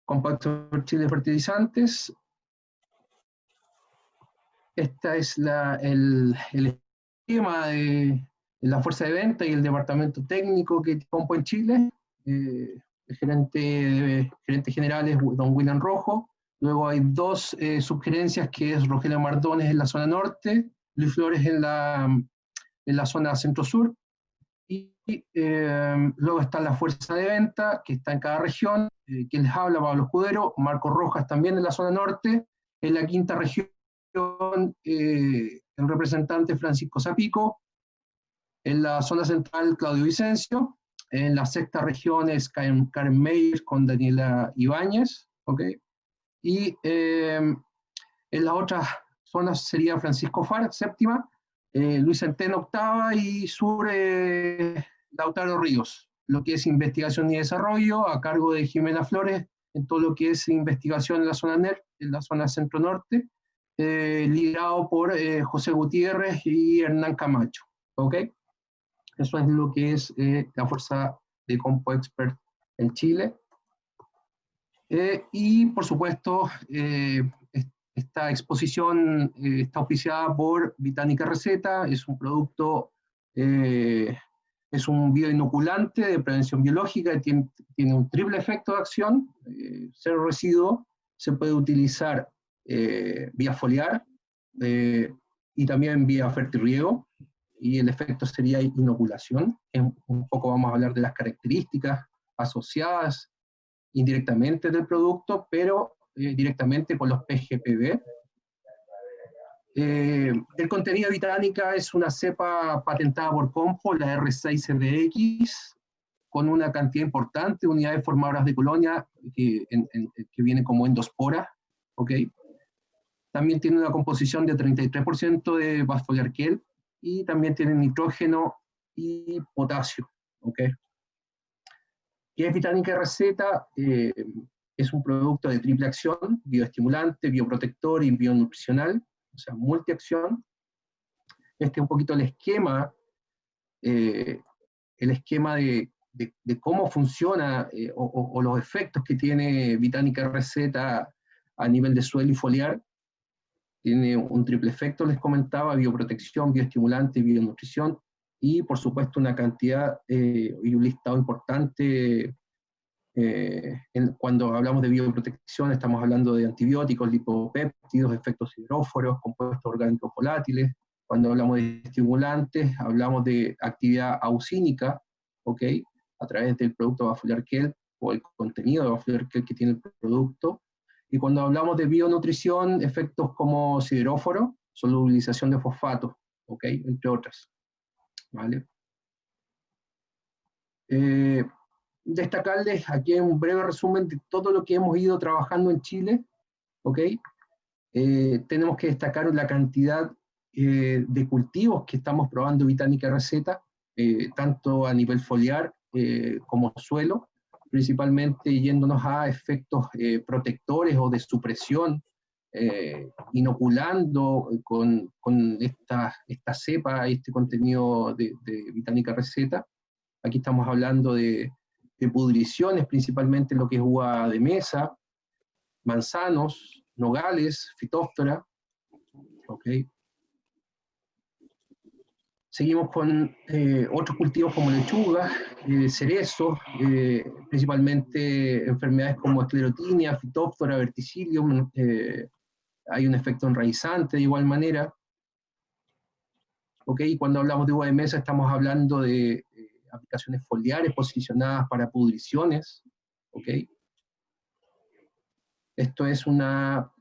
Compacto Chile de fertilizantes. Esta es el esquema de la fuerza de venta y el departamento técnico que Compo en Chile. El gerente general es don William Rojo. Luego hay dos subgerencias, que es Rogelio Mardones en la zona norte, Luis Flores en la zona centro-sur, y luego está la fuerza de venta, que está en cada región, quien les habla, Pablo Escudero, Marco Rojas también en la zona norte, en la quinta región el representante Francisco Zapico, en la zona central Claudio Vicencio, en la sexta región es Karen Meyer con Daniela Ibáñez, ¿okay? Y en las otras zonas sería Francisco Far, séptima, Luis Centeno, octava, y sur Lautaro Ríos, lo que es investigación y desarrollo, a cargo de Jimena Flores, en todo lo que es investigación en la zona NER, en la zona centro-norte, liderado por José Gutiérrez y Hernán Camacho, ¿ok? Eso es lo que es la fuerza de Compo Expert en Chile. Y, por supuesto, esta exposición está auspiciada por Bitánica Receta, es un producto, es un bioinoculante de prevención biológica, tiene un triple efecto de acción, cero residuo, se puede utilizar vía foliar y también vía fertirriego, y el efecto sería inoculación. Un poco vamos a hablar de las características asociadas indirectamente del producto, pero directamente con los PGPB. El contenido de Bitánica es una cepa patentada por Compo, la R6RX, con una cantidad importante de unidades formadoras de colonia que vienen como endospora, ¿ok? También tiene una composición de 33% de Basfoliarquel y también tiene nitrógeno y potasio, ¿ok? ¿Qué es Bitánica Receta? Es un producto de triple acción, bioestimulante, bioprotector y bionutricional, o sea, multiacción. Este es un poquito el esquema de cómo funciona o los efectos que tiene Bitánica Receta a nivel de suelo y foliar. Tiene un triple efecto, les comentaba: bioprotección, bioestimulante, bionutrición, y por supuesto una cantidad y un listado importante. Cuando hablamos de bioprotección estamos hablando de antibióticos, lipopéptidos, efectos hidróforos, compuestos orgánicos volátiles. Cuando hablamos de estimulantes hablamos de actividad auxínica, ¿ok? A través del producto Bafoliarquel o el contenido de Bafoliarquel que tiene el producto. Y cuando hablamos de bionutrición, efectos como sideróforo, solubilización de fosfatos, ¿ok? Entre otras, ¿vale? Destacarles aquí un breve resumen de todo lo que hemos ido trabajando en Chile, ¿ok? Tenemos que destacar la cantidad de cultivos que estamos probando Bitánica Receta, tanto a nivel foliar como suelo, principalmente yéndonos a efectos protectores o de supresión, inoculando con esta cepa, este contenido de Bitánica Receta. Aquí estamos hablando de pudriciones, principalmente lo que es uva de mesa, manzanos, nogales, fitóftora, ¿ok? Seguimos con otros cultivos como lechuga, cerezo, principalmente enfermedades como esclerotinia, fitóftora, verticillium, hay un efecto enraizante de igual manera, ¿ok? Cuando hablamos de uva de mesa estamos hablando de aplicaciones foliares posicionadas para pudriciones, ¿ok? Esto es una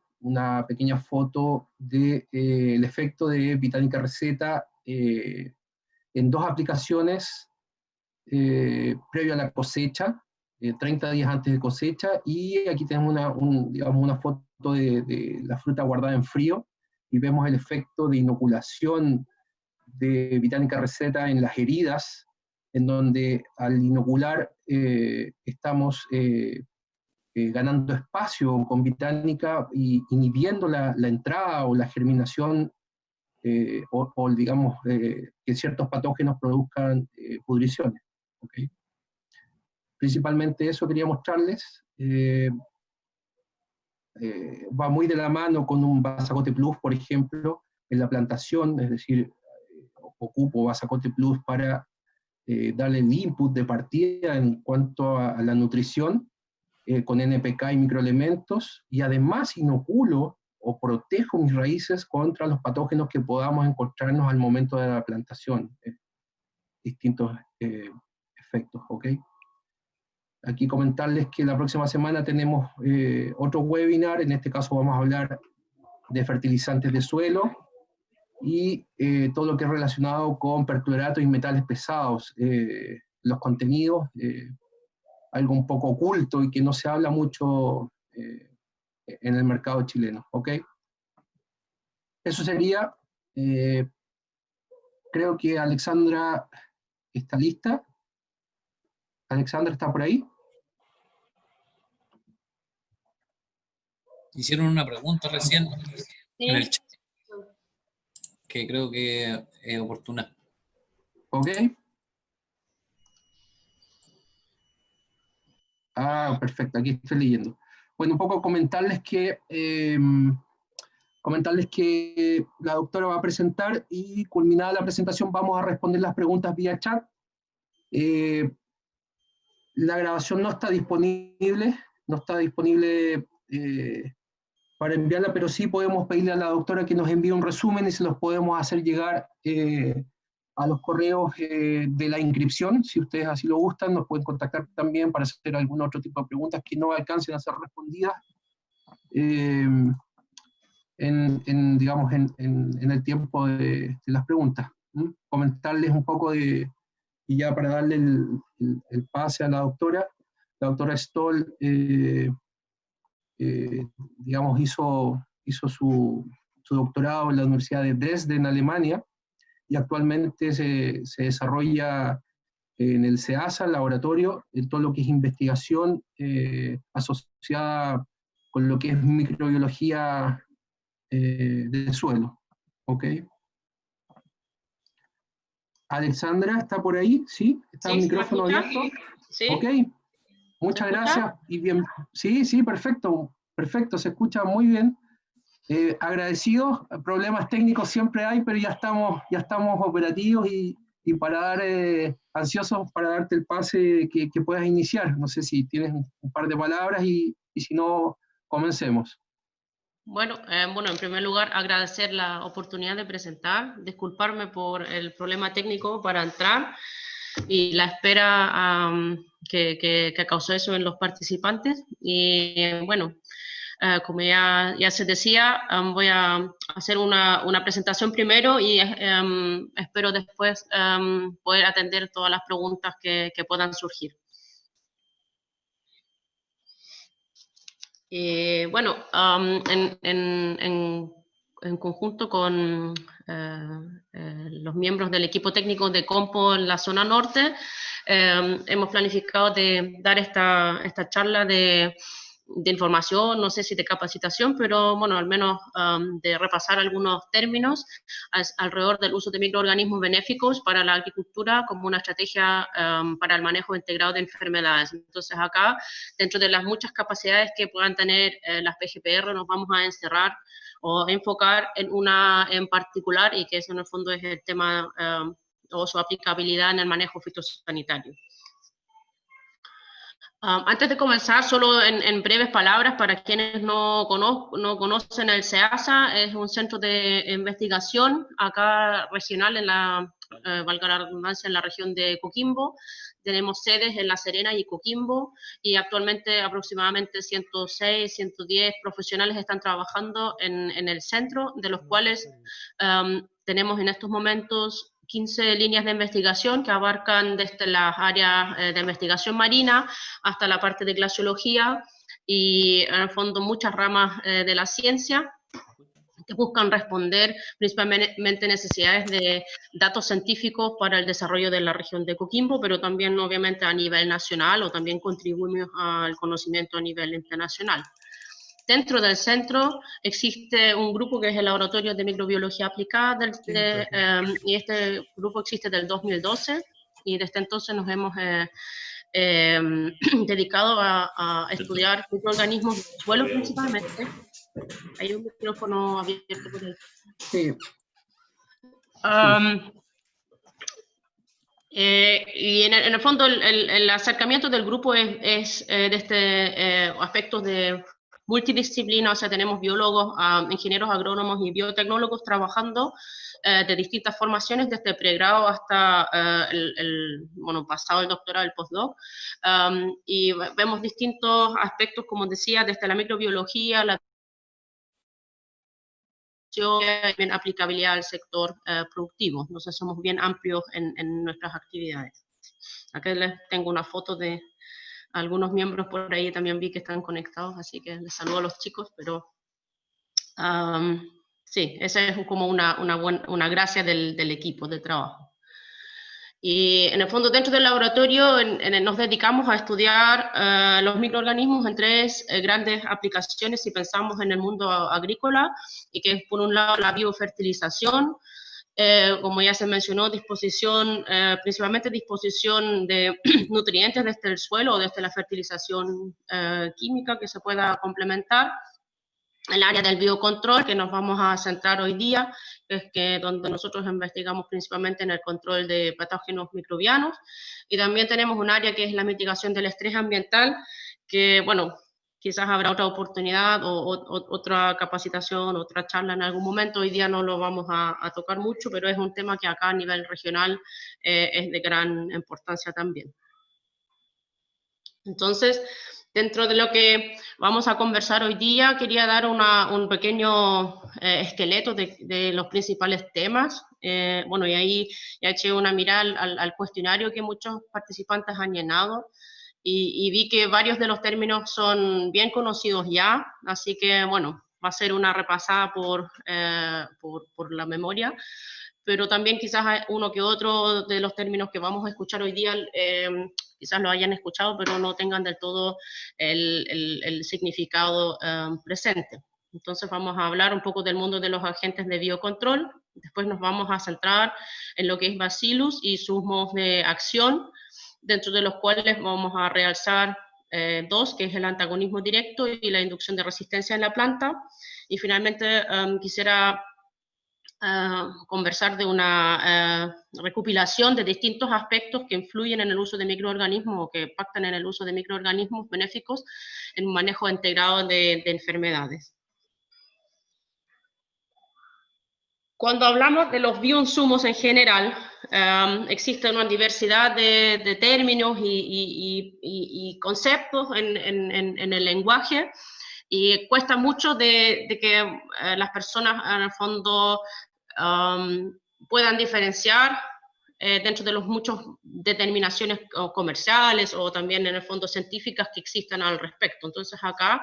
pequeña foto del efecto de Bitánica Receta en dos aplicaciones previo a la cosecha, 30 días antes de cosecha, y aquí tenemos digamos una foto de la fruta guardada en frío, y vemos el efecto de inoculación de Bitánica Receta en las heridas, en donde al inocular estamos ganando espacio con Bitánica y inhibiendo la entrada o la germinación o digamos que ciertos patógenos produzcan pudriciones. ¿Okay? Principalmente eso quería mostrarles. va muy de la mano con un Basacote Plus, por ejemplo, en la plantación, es decir, ocupo Basacote Plus para darle el input de partida en cuanto a la nutrición, con NPK y microelementos, y además inoculo o protejo mis raíces contra los patógenos que podamos encontrarnos al momento de la plantación. Distintos efectos, ¿ok? Aquí comentarles que la próxima semana tenemos otro webinar, en este caso vamos a hablar de fertilizantes de suelo, y todo lo que es relacionado con perclorato y metales pesados, los contenidos, algo un poco oculto y que no se habla mucho en el mercado chileno, ¿ok? Eso sería, creo que Alexandra está lista. Alexandra, ¿está por ahí? Hicieron una pregunta recién en el Sí. chat, que creo que es oportuna. Ok. Ah, perfecto, aquí estoy leyendo. Bueno, un poco comentarles que la doctora va a presentar, y culminada la presentación vamos a responder las preguntas vía chat. La grabación no está disponible para enviarla, pero sí podemos pedirle a la doctora que nos envíe un resumen y se los podemos hacer llegar a los correos de la inscripción. Si ustedes así lo gustan, nos pueden contactar también para hacer algún otro tipo de preguntas que no alcancen a ser respondidas digamos, en el tiempo de las preguntas. Comentarles un poco y ya para darle el pase a la doctora Stoll, digamos, hizo su doctorado en la Universidad de Dresden, Alemania, y actualmente se desarrolla en el CEASA, el laboratorio, en todo lo que es investigación asociada con lo que es microbiología del suelo. ¿Ok? Alexandra, ¿está por ahí? ¿Sí? ¿Está el micrófono abierto? Sí. Ok. Muchas gracias y bien. Sí, sí, perfecto, perfecto, se escucha muy bien. Agradecidos, problemas técnicos siempre hay, pero ya estamos operativos y para dar, ansiosos para darte el pase que puedas iniciar. No sé si tienes un par de palabras y si no, comencemos. Bueno, en primer lugar, agradecer la oportunidad de presentar, disculparme por el problema técnico para entrar y la espera que causó eso en los participantes. Y bueno, como ya se decía, voy a hacer una presentación primero y espero después poder atender todas las preguntas que puedan surgir. Bueno, en conjunto con los miembros del equipo técnico de Compo en la zona norte, hemos planificado de dar esta charla de información, no sé si de capacitación, pero bueno, al menos de repasar algunos términos alrededor del uso de microorganismos benéficos para la agricultura como una estrategia para el manejo integrado de enfermedades. Entonces acá, dentro de las muchas capacidades que puedan tener las PGPR, nos vamos a encerrar o enfocar en una en particular, y que eso en el fondo es el tema o su aplicabilidad en el manejo fitosanitario. Antes de comenzar, solo en breves palabras, para quienes no conocen el CEASA, es un centro de investigación acá regional, valga la redundancia, en la región de Coquimbo. Tenemos sedes en La Serena y Coquimbo, y actualmente aproximadamente 106, 110 profesionales están trabajando en el centro, de los cuales tenemos en estos momentos 15 líneas de investigación que abarcan desde las áreas de investigación marina hasta la parte de glaciología y en el fondo muchas ramas de la ciencia que buscan responder principalmente necesidades de datos científicos para el desarrollo de la región de Coquimbo, pero también obviamente a nivel nacional, o también contribuimos al conocimiento a nivel internacional. Dentro del centro existe un grupo que es el Laboratorio de Microbiología Aplicada, y este grupo existe del 2012, y desde entonces nos hemos dedicado a estudiar microorganismos del suelo principalmente. Hay un micrófono abierto por ahí. Sí. Y en el fondo el acercamiento del grupo es de aspectos de multidisciplina, o sea, tenemos biólogos, ingenieros agrónomos y biotecnólogos trabajando de distintas formaciones, desde pregrado hasta pasado el doctorado, el postdoc, y vemos distintos aspectos, como decía, desde la microbiología, la bien aplicabilidad al sector productivo. Entonces somos bien amplios en nuestras actividades. Aquí les tengo una foto de algunos miembros por ahí, también vi que están conectados, así que les saludo a los chicos, pero sí, esa es como una gracia del equipo de trabajo. Y en el fondo, dentro del laboratorio, nos dedicamos a estudiar los microorganismos en tres grandes aplicaciones si pensamos en el mundo agrícola, y que es, por un lado, la biofertilización, como ya se mencionó, principalmente disposición de nutrientes desde el suelo o desde la fertilización química que se pueda complementar. El área del biocontrol, que nos vamos a centrar hoy día, es donde nosotros investigamos principalmente en el control de patógenos microbianos, y también tenemos un área que es la mitigación del estrés ambiental, que, bueno, quizás habrá otra oportunidad o otra capacitación, otra charla en algún momento. Hoy día no lo vamos a tocar mucho, pero es un tema que acá a nivel regional es de gran importancia también. Entonces, dentro de lo que vamos a conversar hoy día, quería dar un pequeño esqueleto de los principales temas. Bueno, y ahí ya eché una mirada al cuestionario que muchos participantes han llenado, y vi que varios de los términos son bien conocidos ya, así que, bueno, va a ser una repasada por la memoria, pero también quizás hay uno que otro de los términos que vamos a escuchar hoy día, quizás lo hayan escuchado, pero no tengan del todo el significado presente. Entonces vamos a hablar un poco del mundo de los agentes de biocontrol, después nos vamos a centrar en lo que es Bacillus y sus modos de acción, dentro de los cuales vamos a realzar dos, que es el antagonismo directo y la inducción de resistencia en la planta. Y finalmente quisiera conversar de una recopilación de distintos aspectos que influyen en el uso de microorganismos o que impactan en el uso de microorganismos benéficos en un manejo integrado de enfermedades. Cuando hablamos de los bioinsumos en general, existe una diversidad de términos y conceptos en el lenguaje, y cuesta mucho de que las personas en el fondo puedan diferenciar dentro de los muchos determinaciones comerciales o también en el fondo científicas que existen al respecto. Entonces acá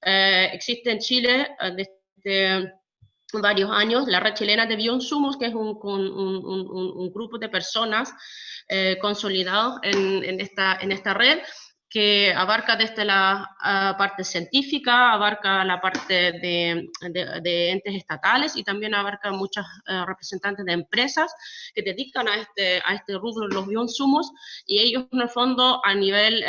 existe en Chile desde varios años la Red Chilena de Bioinsumos, que es un grupo de personas consolidados en esta red, que abarca desde la parte científica, abarca la parte de entes estatales, y también abarca muchos representantes de empresas que dedican a este rubro los bioinsumos, y ellos en el fondo a nivel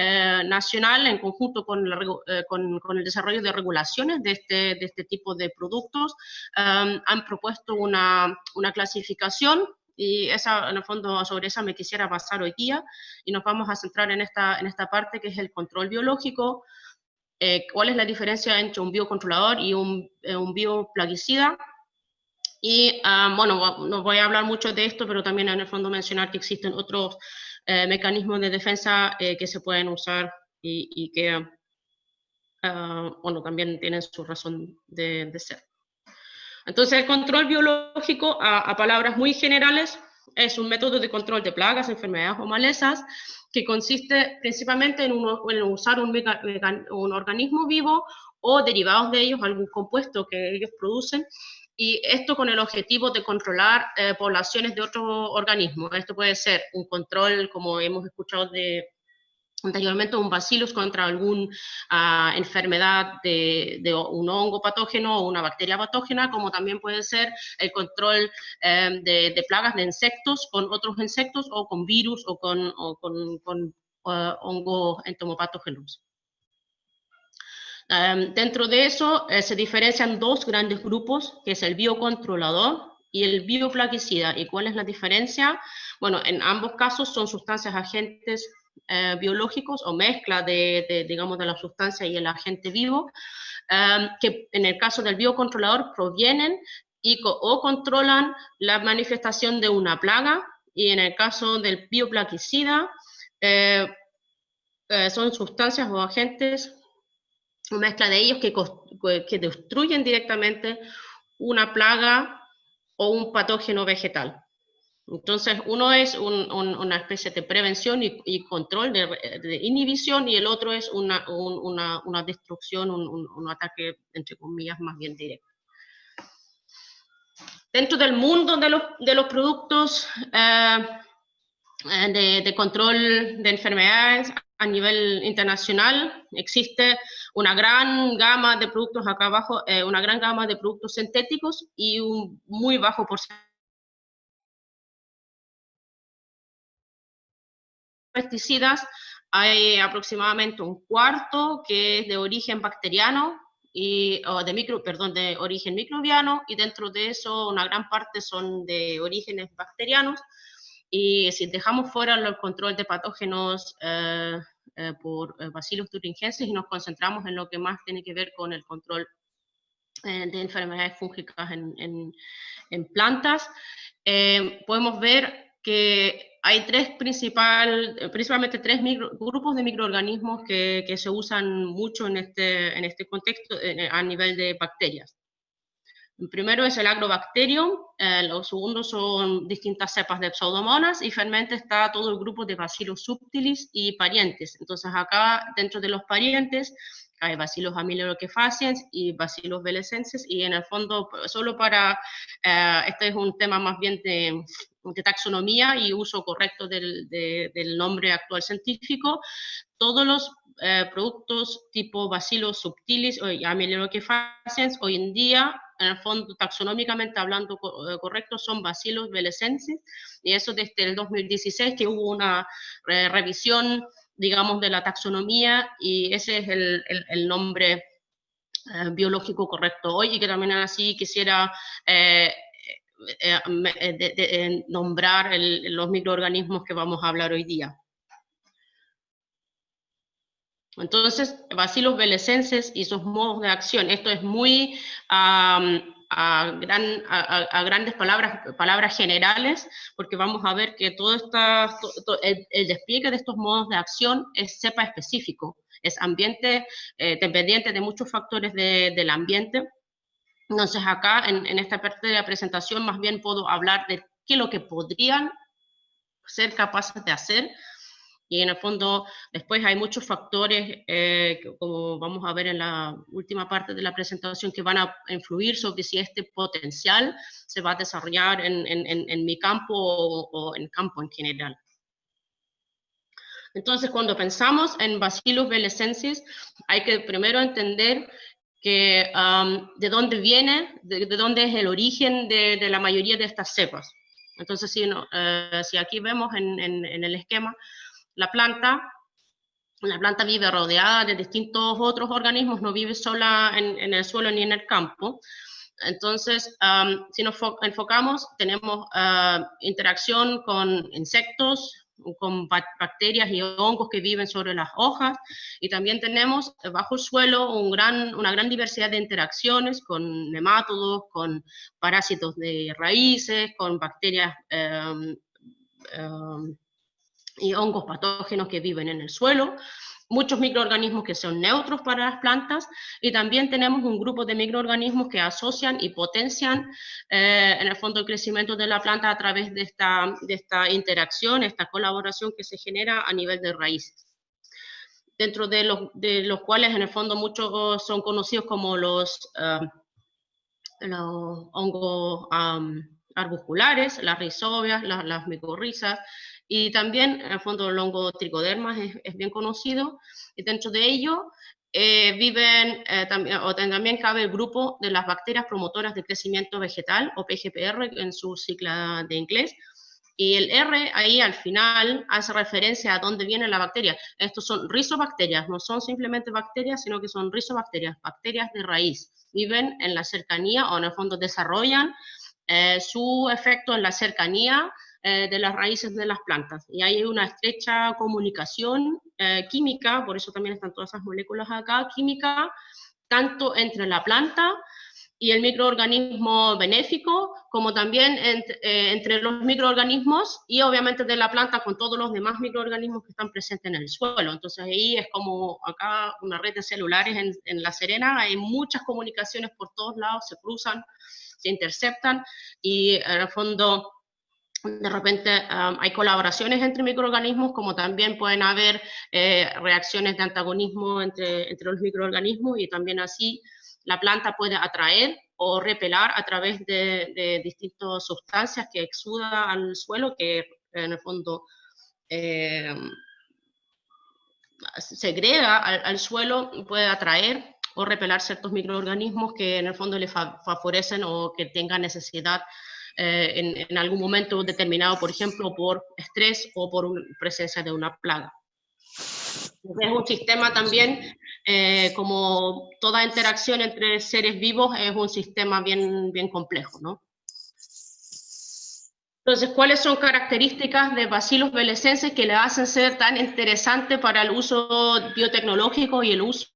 nacional, en conjunto con el desarrollo de regulaciones de este tipo de productos, han propuesto una clasificación, y esa, en el fondo, sobre esa me quisiera pasar hoy día, y nos vamos a centrar en esta parte que es el control biológico. ¿Cuál es la diferencia entre un biocontrolador y un bioplaguicida? Y bueno, no voy a hablar mucho de esto, pero también en el fondo mencionar que existen otros mecanismos de defensa que se pueden usar y que, bueno, también tienen su razón de ser. Entonces, el control biológico, a palabras muy generales, es un método de control de plagas, enfermedades o malezas que consiste principalmente en usar un organismo vivo o derivados de ellos, algún compuesto que ellos producen, y esto con el objetivo de controlar poblaciones de otros organismos. Esto puede ser un control, como hemos escuchado anteriormente, un bacillus contra alguna enfermedad de un hongo patógeno o una bacteria patógena, como también puede ser el control de plagas de insectos con otros insectos, o con virus, o con hongos entomopatógenos. Dentro de eso se diferencian dos grandes grupos, que es el biocontrolador y el bioplaguicida. ¿Y cuál es la diferencia? Bueno, en ambos casos son sustancias agentes biológicos o mezcla digamos, de la sustancia y el agente vivo, que en el caso del biocontrolador provienen o controlan la manifestación de una plaga, y en el caso del bioplaguicida son sustancias o agentes, una mezcla de ellos que destruyen directamente una plaga o un patógeno vegetal. Entonces, uno es una especie de prevención y control de inhibición, y el otro es una destrucción, un ataque, entre comillas, más bien directo. Dentro del mundo de los productos de control de enfermedades a nivel internacional, existe una gran gama de productos acá abajo, una gran gama de productos sintéticos y un muy bajo porcentaje de pesticidas. Hay aproximadamente un cuarto que es de origen bacteriano, de origen microbiano, y dentro de eso una gran parte son de orígenes bacterianos. Y si dejamos fuera el control de patógenos por Bacillus thuringiensis y nos concentramos en lo que más tiene que ver con el control de enfermedades fúngicas en plantas, podemos ver que hay principalmente tres grupos de microorganismos que se usan mucho en este contexto a nivel de bacterias. El primero es el Agrobacterium, los segundos son distintas cepas de Pseudomonas, y finalmente está todo el grupo de Bacillus subtilis y parientes. Entonces acá, dentro de los parientes, hay Bacillus amelioidefaciens y Bacillus velecensis, y en el fondo, solo este es un tema más bien de taxonomía y uso correcto del nombre actual científico. Todos los productos tipo Bacillus subtilis o amelioidefaciens hoy en día, en el fondo, taxonómicamente hablando correcto, son Bacillus velecensis, y eso desde el 2016, que hubo una revisión, digamos, de la taxonomía, y ese es el nombre biológico correcto hoy, y que también así quisiera nombrar los microorganismos que vamos a hablar hoy día. Entonces, Bacillus velecensis y sus modos de acción. Esto es muy a grandes palabras generales, porque vamos a ver que el despliegue de estos modos de acción es cepa específico, es ambiente dependiente de muchos factores del ambiente. Entonces, acá en esta parte de la presentación más bien puedo hablar de qué es lo que podrían ser capaces de hacer. Y en el fondo, después hay muchos factores, como vamos a ver en la última parte de la presentación, que van a influir sobre si este potencial se va a desarrollar en mi campo o en campo en general. Entonces, cuando pensamos en Bacillus velecensis, hay que primero entender que, de dónde viene, de dónde es el origen de la mayoría de estas cepas. Entonces, si aquí vemos en el esquema, la planta vive rodeada de distintos otros organismos, no vive sola en el suelo ni en el campo. Entonces, si nos enfocamos, tenemos interacción con insectos, con bacterias y hongos que viven sobre las hojas, y también tenemos bajo el suelo una gran diversidad de interacciones con nemátodos, con parásitos de raíces, con bacterias y hongos patógenos que viven en el suelo, muchos microorganismos que son neutros para las plantas, y también tenemos un grupo de microorganismos que asocian y potencian en el fondo el crecimiento de la planta a través de esta interacción, esta colaboración que se genera a nivel de raíces. Dentro de los cuales en el fondo muchos son conocidos como los hongos arbusculares, las rizobias, las micorrizas, y también, en el fondo, el hongo tricoderma es bien conocido, y dentro de ello también cabe el grupo de las bacterias promotoras de crecimiento vegetal, o PGPR en su sigla de inglés, Y el R ahí al final hace referencia a dónde viene la bacteria. Estos son rizobacterias, no son simplemente bacterias, sino que son rizobacterias, bacterias de raíz. Viven en la cercanía o en el fondo desarrollan su efecto en la cercanía de las raíces de las plantas. Y hay una estrecha comunicación química, por eso también están todas esas moléculas acá, química, tanto entre la planta y el microorganismo benéfico, como también entre los microorganismos y obviamente de la planta con todos los demás microorganismos que están presentes en el suelo. Entonces ahí es como acá una red de celulares en La Serena, hay muchas comunicaciones por todos lados, se cruzan, se interceptan y en el fondo de repente hay colaboraciones entre microorganismos, como también pueden haber reacciones de antagonismo entre los microorganismos, y también así la planta puede atraer o repelar a través de distintas sustancias que exuda al suelo, que en el fondo segrega al suelo, puede atraer o repelar ciertos microorganismos que en el fondo le favorecen o que tengan necesidad en algún momento determinado, por ejemplo, por estrés o por presencia de una plaga. Es un sistema también, como toda interacción entre seres vivos, es un sistema bien complejo, ¿no? Entonces, ¿cuáles son características de Bacillus belicenses que le hacen ser tan interesante para el uso biotecnológico y el uso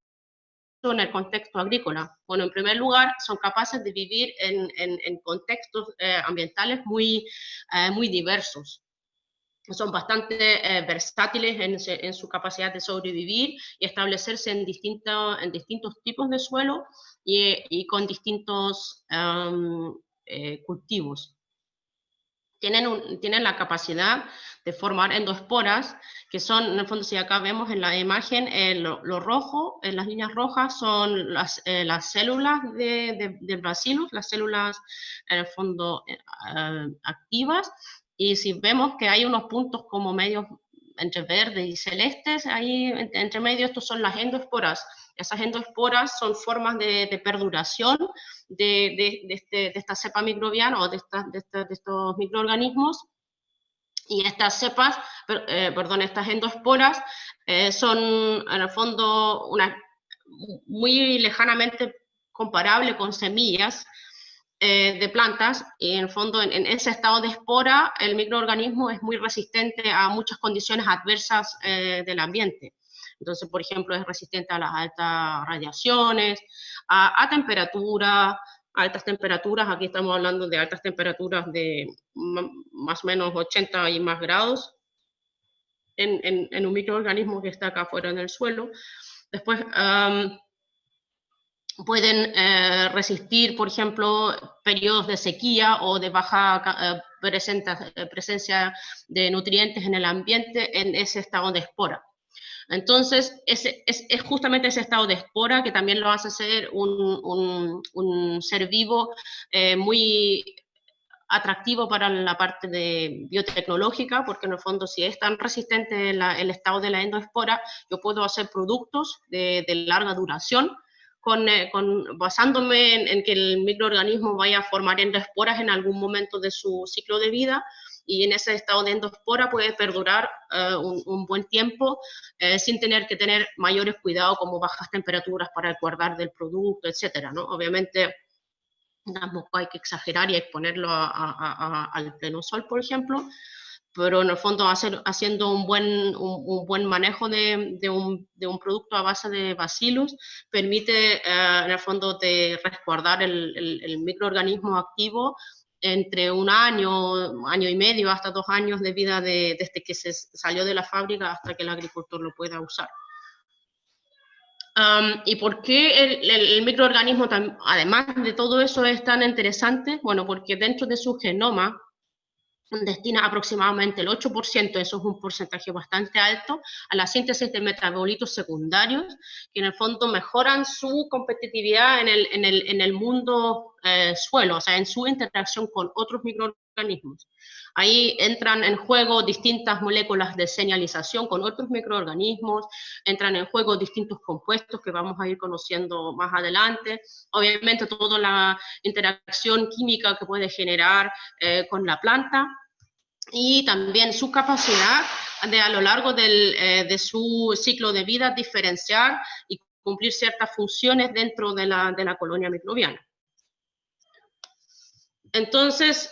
en el contexto agrícola? Bueno, en primer lugar, son capaces de vivir en contextos ambientales muy diversos. Son bastante versátiles en su capacidad de sobrevivir y establecerse en distintos tipos de suelo y con distintos cultivos. Tienen la capacidad de formar endoesporas, que son, en el fondo, si acá vemos en la imagen, lo rojo, en las líneas rojas son las células del bacillus, las células, en el fondo, activas, y si vemos que hay unos puntos como medios entre verde y celestes, ahí entre medio, estos son las endoesporas. Esas endoesporas son formas de perduración de esta cepa microbiana o de estos microorganismos, y estas cepas, estas endoesporas son en el fondo muy lejanamente comparable con semillas de plantas, y en el fondo en ese estado de espora el microorganismo es muy resistente a muchas condiciones adversas del ambiente. Entonces, por ejemplo, es resistente a las altas radiaciones, a temperatura, altas temperaturas. Aquí estamos hablando de altas temperaturas de más o menos 80 y más grados en un microorganismo que está acá afuera en el suelo. Después, pueden resistir, por ejemplo, periodos de sequía o de baja presencia de nutrientes en el ambiente en ese estado de espora. Entonces, es justamente ese estado de espora que también lo hace ser un ser vivo muy atractivo para la parte de biotecnológica, porque en el fondo, si es tan resistente el estado de la endoespora, yo puedo hacer productos de larga duración, basándome en que el microorganismo vaya a formar endoesporas en algún momento de su ciclo de vida, y en ese estado de endoespora puede perdurar un buen tiempo sin tener que tener mayores cuidados como bajas temperaturas para el guardar del producto, etcétera, ¿no? Obviamente tampoco hay que exagerar y exponerlo al pleno sol, por ejemplo, pero en el fondo haciendo un buen manejo de un producto a base de bacillus permite en el fondo de resguardar el microorganismo activo entre un año y medio, hasta 2 años de vida desde que se salió de la fábrica hasta que el agricultor lo pueda usar. ¿Y por qué el microorganismo, además de todo eso, es tan interesante? Bueno, porque dentro de su genoma destina aproximadamente el 8%, eso es un porcentaje bastante alto, a la síntesis de metabolitos secundarios, que en el fondo mejoran su competitividad en el mundo suelo, o sea, en su interacción con otros microorganismos. Ahí entran en juego distintas moléculas de señalización con otros microorganismos, entran en juego distintos compuestos que vamos a ir conociendo más adelante, obviamente toda la interacción química que puede generar con la planta, y también su capacidad de a lo largo de su ciclo de vida diferenciar y cumplir ciertas funciones dentro de la colonia microbiana. Entonces,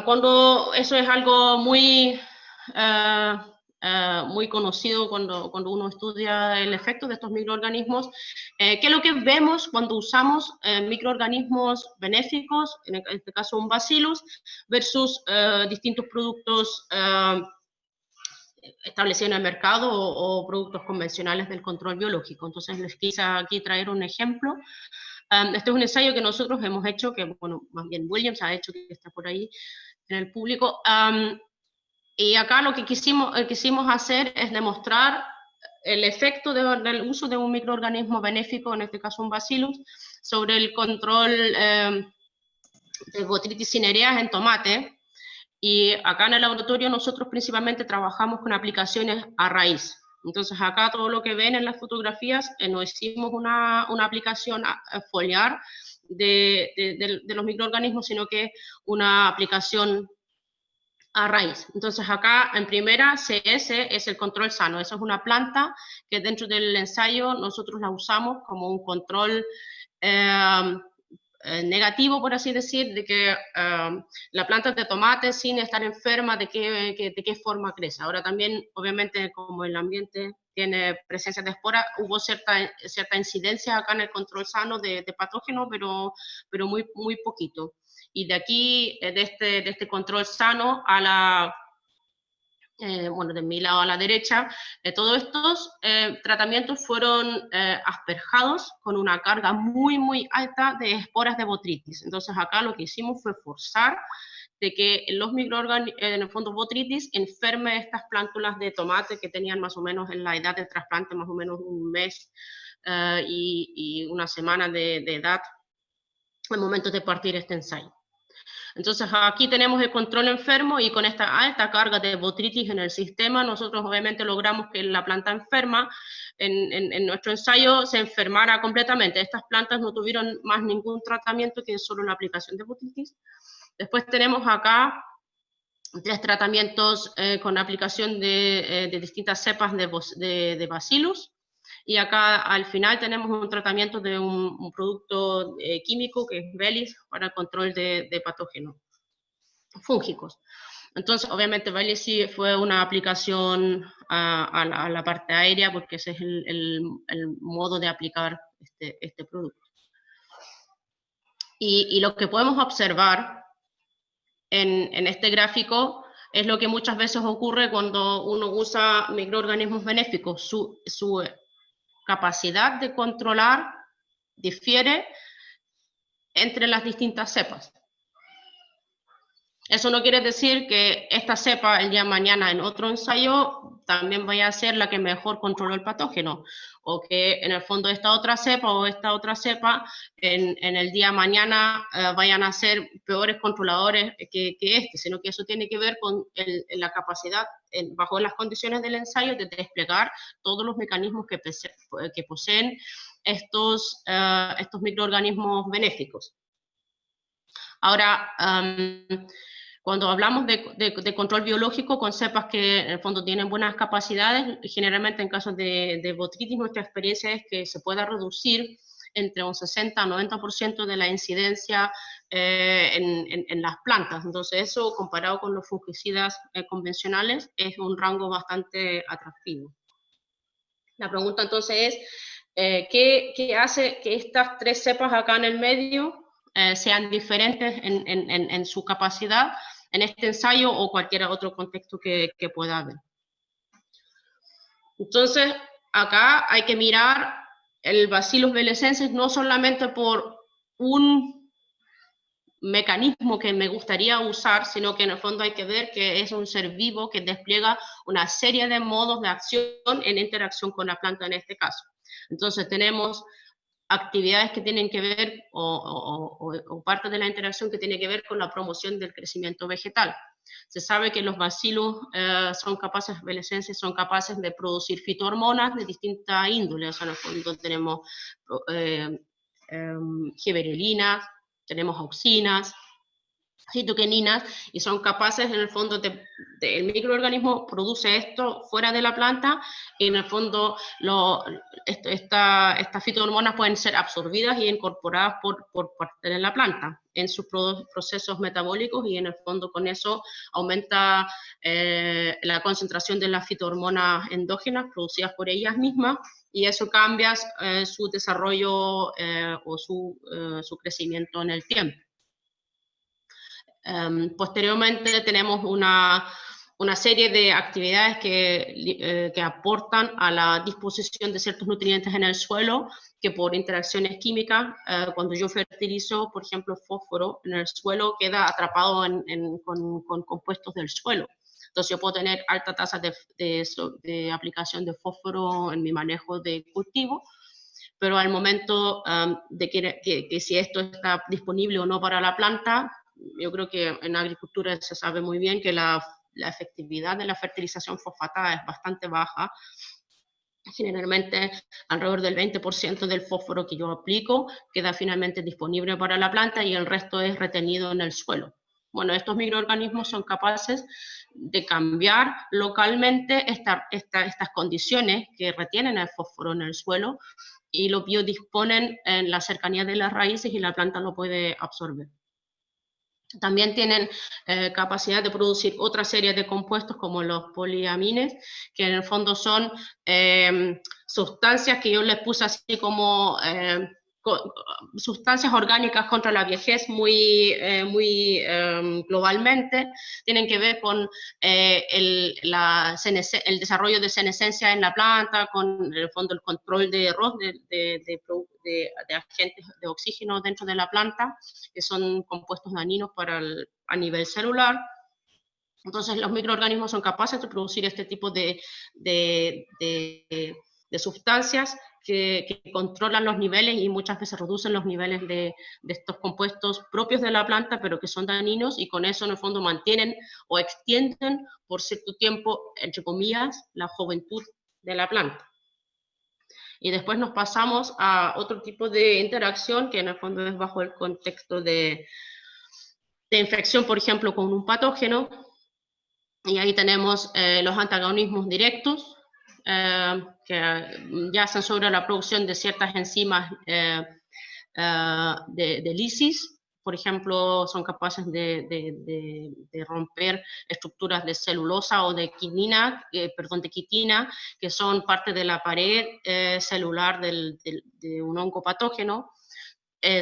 cuando eso es algo muy, muy conocido cuando uno estudia el efecto de estos microorganismos, ¿qué es lo que vemos cuando usamos microorganismos benéficos, en este caso un bacillus, versus distintos productos establecidos en el mercado o productos convencionales del control biológico? Entonces les quise aquí traer un ejemplo. Este es un ensayo que nosotros hemos hecho, que bueno, más bien Williams ha hecho, que está por ahí en el público, y acá lo que quisimos hacer es demostrar el efecto del uso de un microorganismo benéfico, en este caso un bacillus, sobre el control de Botrytis cinereas en tomate. Y acá en el laboratorio nosotros principalmente trabajamos con aplicaciones a raíz. Entonces acá todo lo que ven en las fotografías, no hicimos una aplicación foliar de los microorganismos, sino que una aplicación a raíz. Entonces acá en primera CS es el control sano. Esa es una planta que dentro del ensayo nosotros la usamos como un control negativo, por así decir, de que la planta de tomate, sin estar enferma, de qué forma crece. Ahora también, obviamente, como el ambiente tiene presencia de esporas, hubo cierta incidencia acá en el control sano de patógenos, pero muy poquito. Y de aquí, de este control sano a la... bueno, de mi lado a la derecha, todos estos tratamientos fueron asperjados con una carga muy alta de esporas de Botrytis. Entonces acá lo que hicimos fue forzar de que los microorganismos, en el fondo Botrytis, enferme estas plántulas de tomate que tenían más o menos en la edad del trasplante, más o menos un mes y una semana de edad al momento de partir este ensayo. Entonces aquí tenemos el control enfermo y con esta alta carga de Botrytis en el sistema, nosotros obviamente logramos que la planta enferma en nuestro ensayo se enfermara completamente. Estas plantas no tuvieron más ningún tratamiento que solo la aplicación de Botrytis. Después tenemos acá 3 tratamientos con aplicación de distintas cepas de bacillus. Y acá al final tenemos un tratamiento de un producto químico que es Belis para el control de patógenos fúngicos. Entonces, obviamente, Belis sí fue una aplicación a la parte aérea porque ese es el modo de aplicar este producto. Y lo que podemos observar en este gráfico es lo que muchas veces ocurre cuando uno usa microorganismos benéficos. Su capacidad de controlar difiere entre las distintas cepas. Eso no quiere decir que esta cepa el día de mañana en otro ensayo también vaya a ser la que mejor controló el patógeno, o que en el fondo esta otra cepa o esta otra cepa en el día de mañana vayan a ser peores controladores que este, sino que eso tiene que ver con la capacidad, bajo las condiciones del ensayo, de desplegar todos los mecanismos que poseen estos microorganismos benéficos. Ahora, cuando hablamos de control biológico con cepas que en el fondo tienen buenas capacidades, generalmente en casos de Botrytis nuestra experiencia es que se pueda reducir entre un 60 a 90% de la incidencia en las plantas. Entonces eso, comparado con los fungicidas convencionales, es un rango bastante atractivo. La pregunta entonces es, ¿qué hace que estas 3 cepas acá en el medio sean diferentes en su capacidad en este ensayo o cualquier otro contexto que pueda haber? Entonces, acá hay que mirar el Bacillus bellecensis no solamente por un mecanismo que me gustaría usar, sino que en el fondo hay que ver que es un ser vivo que despliega una serie de modos de acción en interacción con la planta en este caso. Entonces tenemos actividades que tienen que ver, o parte de la interacción que tiene que ver con la promoción del crecimiento vegetal. Se sabe que los bacillus bellecensis son capaces de producir fitohormonas de distinta índole. O sea, en el fondo tenemos gibberelinas, tenemos auxinas, fitoquininas, y son capaces en el fondo el microorganismo produce esto fuera de la planta, y en el fondo estas fitohormonas pueden ser absorbidas y incorporadas por parte de la planta en sus procesos metabólicos, y en el fondo con eso aumenta la concentración de las fitohormonas endógenas producidas por ellas mismas, y eso cambia su desarrollo o su crecimiento en el tiempo. Posteriormente tenemos una serie de actividades que aportan a la disposición de ciertos nutrientes en el suelo, que por interacciones químicas, cuando yo fertilizo, por ejemplo, fósforo en el suelo, queda atrapado con compuestos del suelo. Entonces yo puedo tener alta tasa de aplicación de fósforo en mi manejo de cultivo, pero al momento de que si esto está disponible o no para la planta, yo creo que en agricultura se sabe muy bien que la efectividad de la fertilización fosfatada es bastante baja. Generalmente alrededor del 20% del fósforo que yo aplico queda finalmente disponible para la planta y el resto es retenido en el suelo. Bueno, estos microorganismos son capaces de cambiar localmente estas condiciones que retienen el fósforo en el suelo, y lo biodisponen en la cercanía de las raíces y la planta lo puede absorber. También tienen capacidad de producir otra serie de compuestos como los poliamines, que en el fondo son sustancias que yo les puse así como sustancias orgánicas contra la vejez muy globalmente. Tienen que ver con el desarrollo de senescencia en la planta, con en el fondo el control de error de agentes de oxígeno dentro de la planta, que son compuestos dañinos a nivel celular. Entonces los microorganismos son capaces de producir este tipo de sustancias que controlan los niveles y muchas veces reducen los niveles de estos compuestos propios de la planta, pero que son dañinos, y con eso en el fondo mantienen o extienden por cierto tiempo, entre comillas, la juventud de la planta. Y después nos pasamos a otro tipo de interacción que en el fondo es bajo el contexto de infección, por ejemplo, con un patógeno. Y ahí tenemos los antagonismos directos, que ya hacen sobre la producción de ciertas enzimas de lisis. Por ejemplo, son capaces de romper estructuras de celulosa o de quitina, de quitina, que son parte de la pared celular de un hongo patógeno.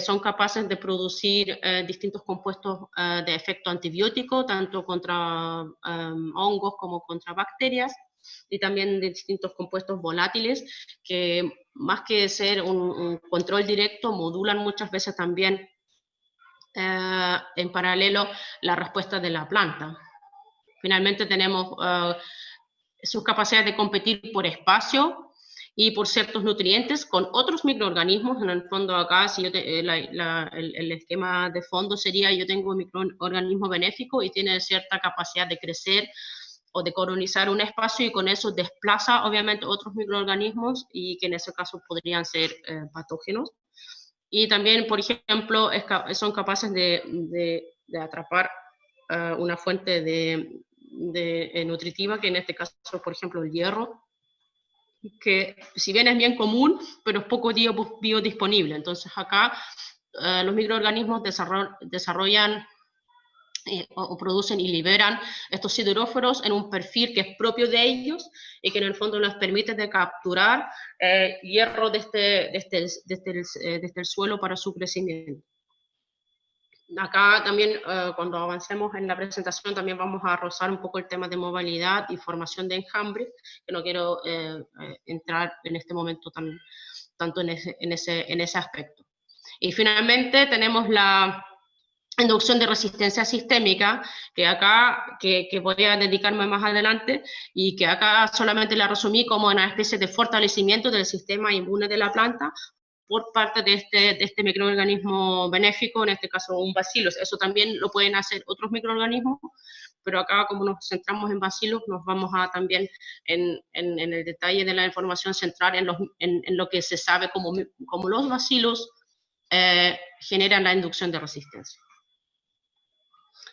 Son capaces de producir distintos compuestos de efecto antibiótico, tanto contra hongos como contra bacterias, y también de distintos compuestos volátiles que, más que ser un control directo, modulan muchas veces también en paralelo la respuesta de la planta. Finalmente tenemos sus capacidades de competir por espacio y por ciertos nutrientes con otros microorganismos. En el fondo acá, si yo el esquema de fondo sería, yo tengo un microorganismo benéfico y tiene cierta capacidad de crecer o de colonizar un espacio, y con eso desplaza obviamente otros microorganismos, y que en ese caso podrían ser patógenos. Y también, por ejemplo, son capaces de atrapar una fuente nutritiva, que en este caso, por ejemplo, el hierro, que si bien es bien común, pero es poco biodisponible. Entonces acá los microorganismos desarrollan o producen y liberan estos sideróforos en un perfil que es propio de ellos, y que en el fondo les permite de capturar hierro desde el suelo para su crecimiento. Acá también, cuando avancemos en la presentación, también vamos a rozar un poco el tema de movilidad y formación de enjambre, que no quiero entrar en este momento tanto en ese aspecto. Y finalmente tenemos la inducción de resistencia sistémica, que acá, que voy a dedicarme más adelante, y que acá solamente la resumí como una especie de fortalecimiento del sistema inmune de la planta por parte de este microorganismo benéfico, en este caso un bacillus. Eso también lo pueden hacer otros microorganismos, pero acá, como nos centramos en bacillus, nos vamos a también en el detalle de la información central en lo que se sabe como los bacillus generan la inducción de resistencia.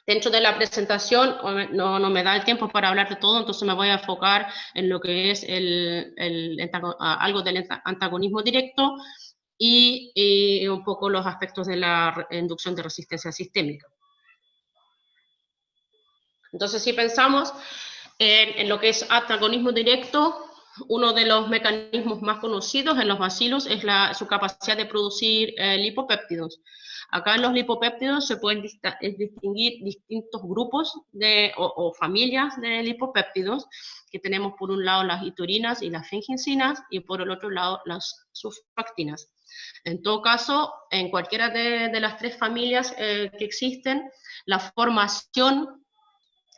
Dentro de la presentación no me da el tiempo para hablar de todo, entonces me voy a enfocar en lo que es algo del antagonismo directo y un poco los aspectos de la inducción de resistencia sistémica. Entonces, si pensamos en lo que es antagonismo directo, uno de los mecanismos más conocidos en los bacilos es su capacidad de producir lipopéptidos. Acá en los lipopéptidos se pueden distinguir distintos grupos o familias de lipopéptidos, que tenemos por un lado las iturinas y las fengincinas, y por el otro lado las surfactinas. En todo caso, en cualquiera de las tres familias que existen, la formación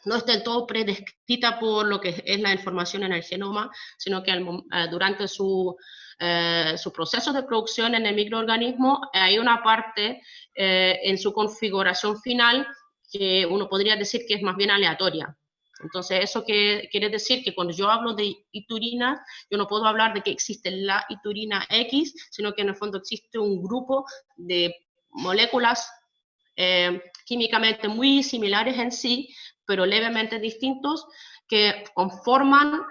no está del todo predescrita por lo que es la información en el genoma, sino que durante su proceso de producción en el microorganismo hay una parte en su configuración final que uno podría decir que es más bien aleatoria. Entonces, eso quiere decir que cuando yo hablo de iturinas, yo no puedo hablar de que existe la iturina X, sino que en el fondo existe un grupo de moléculas químicamente muy similares en sí, pero levemente distintos, que conforman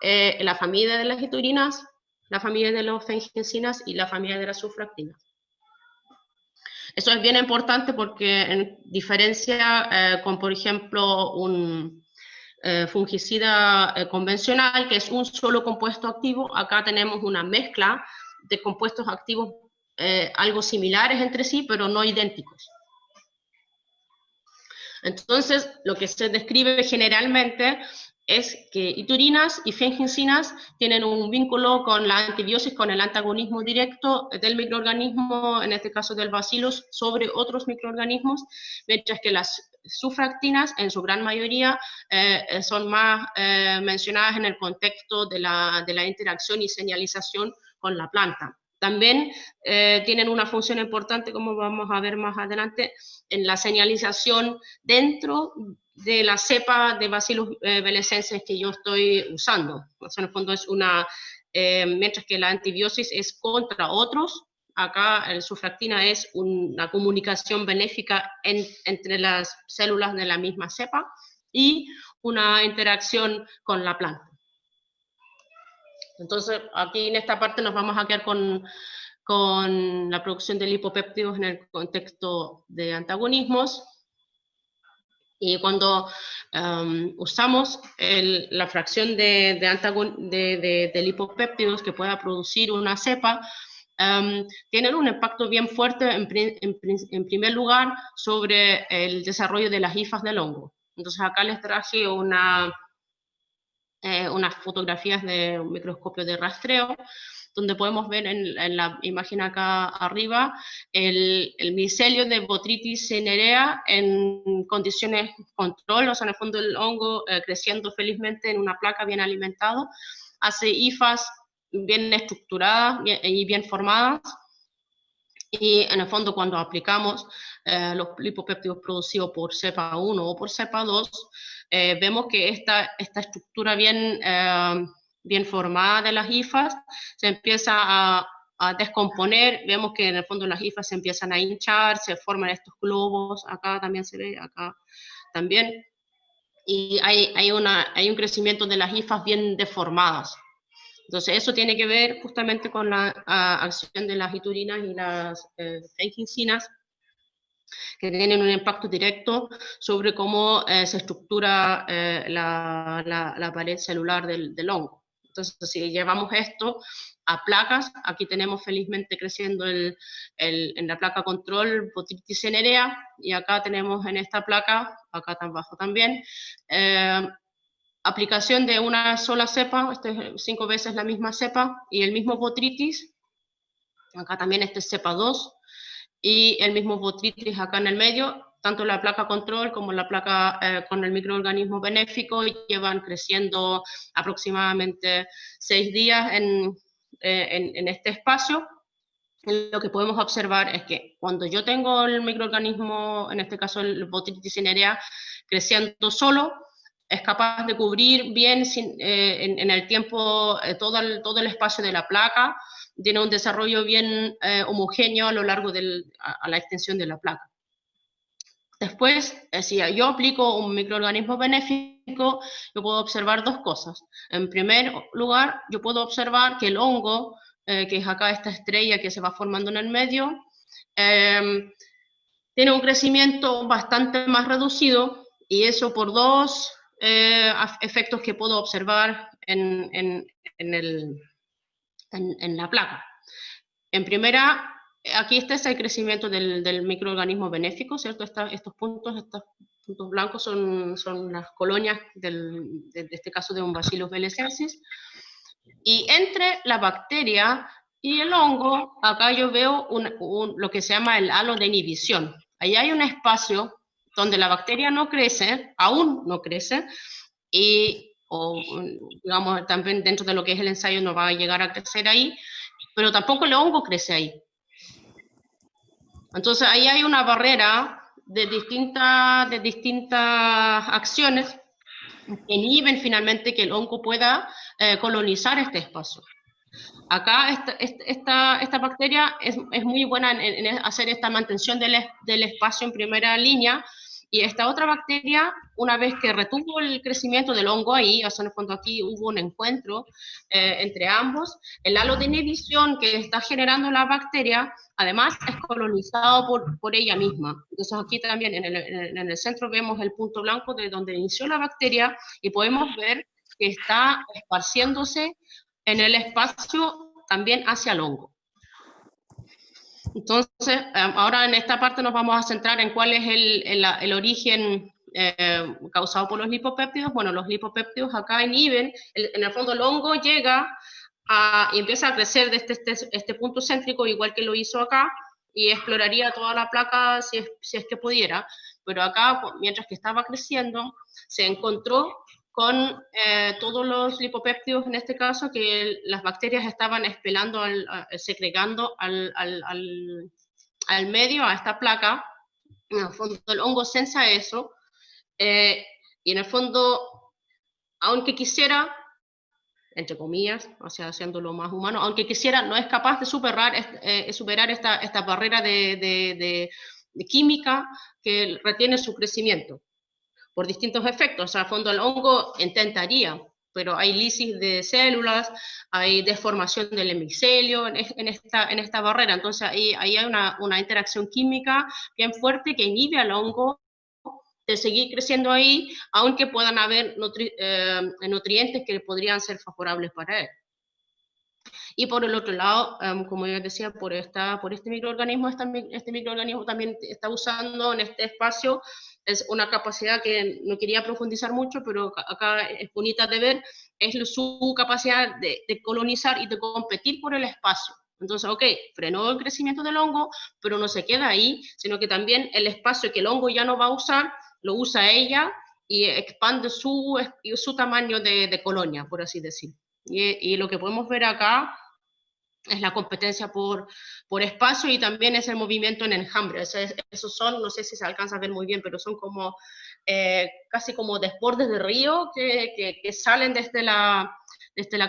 la familia de las iturinas, la familia de las fengincinas y la familia de las surfactinas. Eso es bien importante porque en diferencia con, por ejemplo, un fungicida convencional, que es un solo compuesto activo, acá tenemos una mezcla de compuestos activos algo similares entre sí, pero no idénticos. Entonces, lo que se describe generalmente es que iturinas y fengincinas tienen un vínculo con la antibiosis, con el antagonismo directo del microorganismo, en este caso del bacillus, sobre otros microorganismos, mientras que las surfactinas, en su gran mayoría, son más mencionadas en el contexto de la interacción y señalización con la planta. También tienen una función importante, como vamos a ver más adelante, en la señalización dentro de la cepa de Bacillus velecenses que yo estoy usando. O sea, en el fondo es mientras que la antibiosis es contra otros, acá el surfactina es una comunicación benéfica entre las células de la misma cepa y una interacción con la planta. Entonces, aquí en esta parte nos vamos a quedar con la producción de lipopéptidos en el contexto de antagonismos. Y cuando usamos la fracción de lipopéptidos que pueda producir una cepa, tienen un impacto bien fuerte, en primer lugar, sobre el desarrollo de las hifas del hongo. Entonces, acá les traje unas fotografías de un microscopio de rastreo, donde podemos ver en la imagen acá arriba el micelio de Botrytis cinerea en condiciones control, o sea, en el fondo el hongo creciendo felizmente en una placa bien alimentado, hace hifas bien estructuradas y bien formadas, y en el fondo cuando aplicamos los lipopéptidos producidos por cepa 1 o por cepa 2, vemos que esta estructura bien formada de las hifas se empieza a descomponer. Vemos que en el fondo las hifas se empiezan a hinchar, se forman estos globos, acá también se ve, acá también, y hay un crecimiento de las hifas bien deformadas. Entonces, eso tiene que ver justamente con la acción de las iturinas y las fengincinas, que tienen un impacto directo sobre cómo se estructura la pared celular del hongo. Entonces, si llevamos esto a placas, aquí tenemos felizmente creciendo en la placa control Botrytis cinerea, y acá tenemos en esta placa, acá tan abajo también, aplicación de una sola cepa, 5 veces la misma cepa, y el mismo Botrytis, acá también este es cepa 2, y el mismo Botrytis acá en el medio, tanto la placa control como la placa con el microorganismo benéfico, y llevan creciendo aproximadamente 6 días en este espacio. Lo que podemos observar es que cuando yo tengo el microorganismo, en este caso el Botrytis cinerea, creciendo solo, es capaz de cubrir bien en el tiempo todo el espacio de la placa, tiene un desarrollo bien homogéneo a lo largo a la extensión de la placa. Después, si yo aplico un microorganismo benéfico, yo puedo observar dos cosas. En primer lugar, yo puedo observar que el hongo, que es acá esta estrella que se va formando en el medio, tiene un crecimiento bastante más reducido, y eso por dos efectos que puedo observar en la placa. En primera, aquí este es el crecimiento del microorganismo benéfico, ¿cierto? Estos puntos blancos son las colonias de este caso de un Bacillus belicensis. Y entre la bacteria y el hongo, acá yo veo lo que se llama el halo de inhibición. Ahí hay un espacio donde la bacteria no crece, aún no crece, o digamos también dentro de lo que es el ensayo no va a llegar a crecer ahí, pero tampoco el hongo crece ahí. Entonces ahí hay una barrera de distintas acciones que inhiben finalmente que el hongo pueda colonizar este espacio. Acá esta bacteria es muy buena en hacer esta mantención del espacio en primera línea, y esta otra bacteria, una vez que retuvo el crecimiento del hongo ahí, o sea, en el fondo aquí hubo un encuentro entre ambos, el halo de inhibición que está generando la bacteria, además es colonizado por ella misma. Entonces aquí también en el centro vemos el punto blanco de donde inició la bacteria, y podemos ver que está esparciéndose en el espacio también hacia el hongo. Entonces, ahora en esta parte nos vamos a centrar en cuál es el origen causado por los lipopéptidos. Bueno, los lipopéptidos acá inhiben, en el fondo el hongo llega y empieza a crecer desde este punto céntrico, igual que lo hizo acá, y exploraría toda la placa si es que pudiera, pero acá, mientras que estaba creciendo, se encontró con todos los lipopéptidos, en este caso, que las bacterias estaban expelando, segregando al medio, a esta placa. En el fondo el hongo sensa eso, y en el fondo, aunque quisiera, entre comillas, o sea, haciéndolo más humano, aunque quisiera, no es capaz de superar esta barrera de química que retiene su crecimiento, por distintos efectos. O sea, a fondo el hongo intentaría, pero hay lisis de células, hay deformación del hemicelio en esta barrera. Entonces ahí hay una interacción química bien fuerte que inhibe al hongo de seguir creciendo ahí, aunque puedan haber nutrientes que podrían ser favorables para él. Y por el otro lado, como yo decía, por este microorganismo, este microorganismo también está usando en este espacio, es una capacidad que no quería profundizar mucho, pero acá es bonita de ver, es su capacidad de colonizar y de competir por el espacio. Entonces, ok, frenó el crecimiento del hongo, pero no se queda ahí, sino que también el espacio que el hongo ya no va a usar, lo usa ella y expande su tamaño de colonia, por así decir. Y lo que podemos ver acá es la competencia por espacio, y también es el movimiento en enjambre. Esos son, no sé si se alcanza a ver muy bien, pero son como casi como desbordes de río que salen desde la